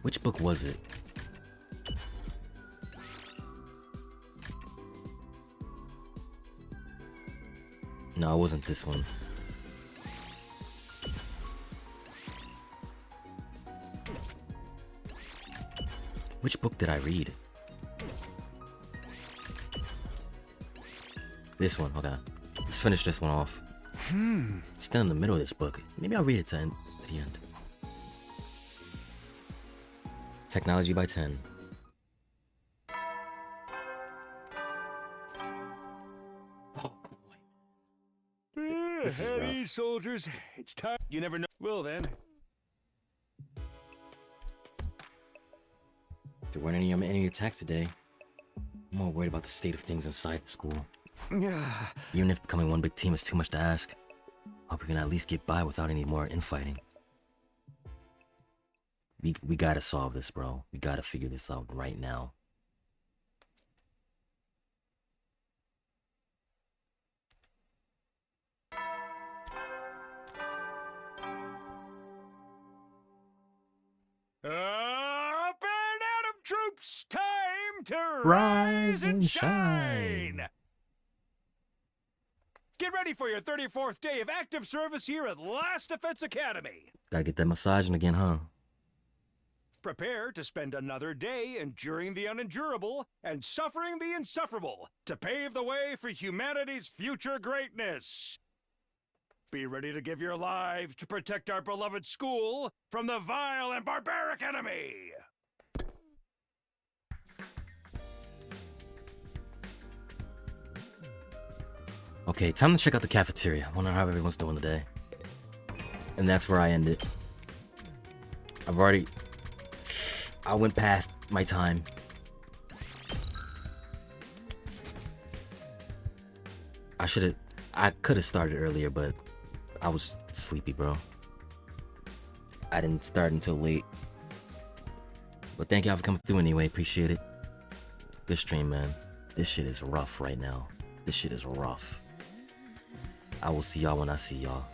Which book was it? No, it wasn't this one. Which book did I read? This one, okay. Let's finish this one off. It's still in the middle of this book. Maybe I'll read it to the end. Technology by 10. Oh boy. This is Heavy rough. soldiers, it's time. You never know. Well then. There weren't any enemy attacks today. I'm more worried about the state of things inside the school. Even if becoming one big team is too much to ask, hope we can at least get by without any more infighting. We gotta solve this, bro. We gotta figure this out right now. Up and Atom troops, time to rise and shine. Get ready for your 34th day of active service here at Last Defense Academy. Gotta get that massaging again, huh? Prepare to spend another day enduring the unendurable and suffering the insufferable to pave the way for humanity's future greatness. Be ready to give your lives to protect our beloved school from the vile and barbaric enemy! Okay, time to check out the cafeteria. I wonder how everyone's doing today. And that's where I end it. I went past my time. I could have started earlier, but I was sleepy, bro. I didn't start until late. But thank y'all for coming through anyway, appreciate it. Good stream, man. This shit is rough right now. This shit is rough. I will see y'all when I see y'all.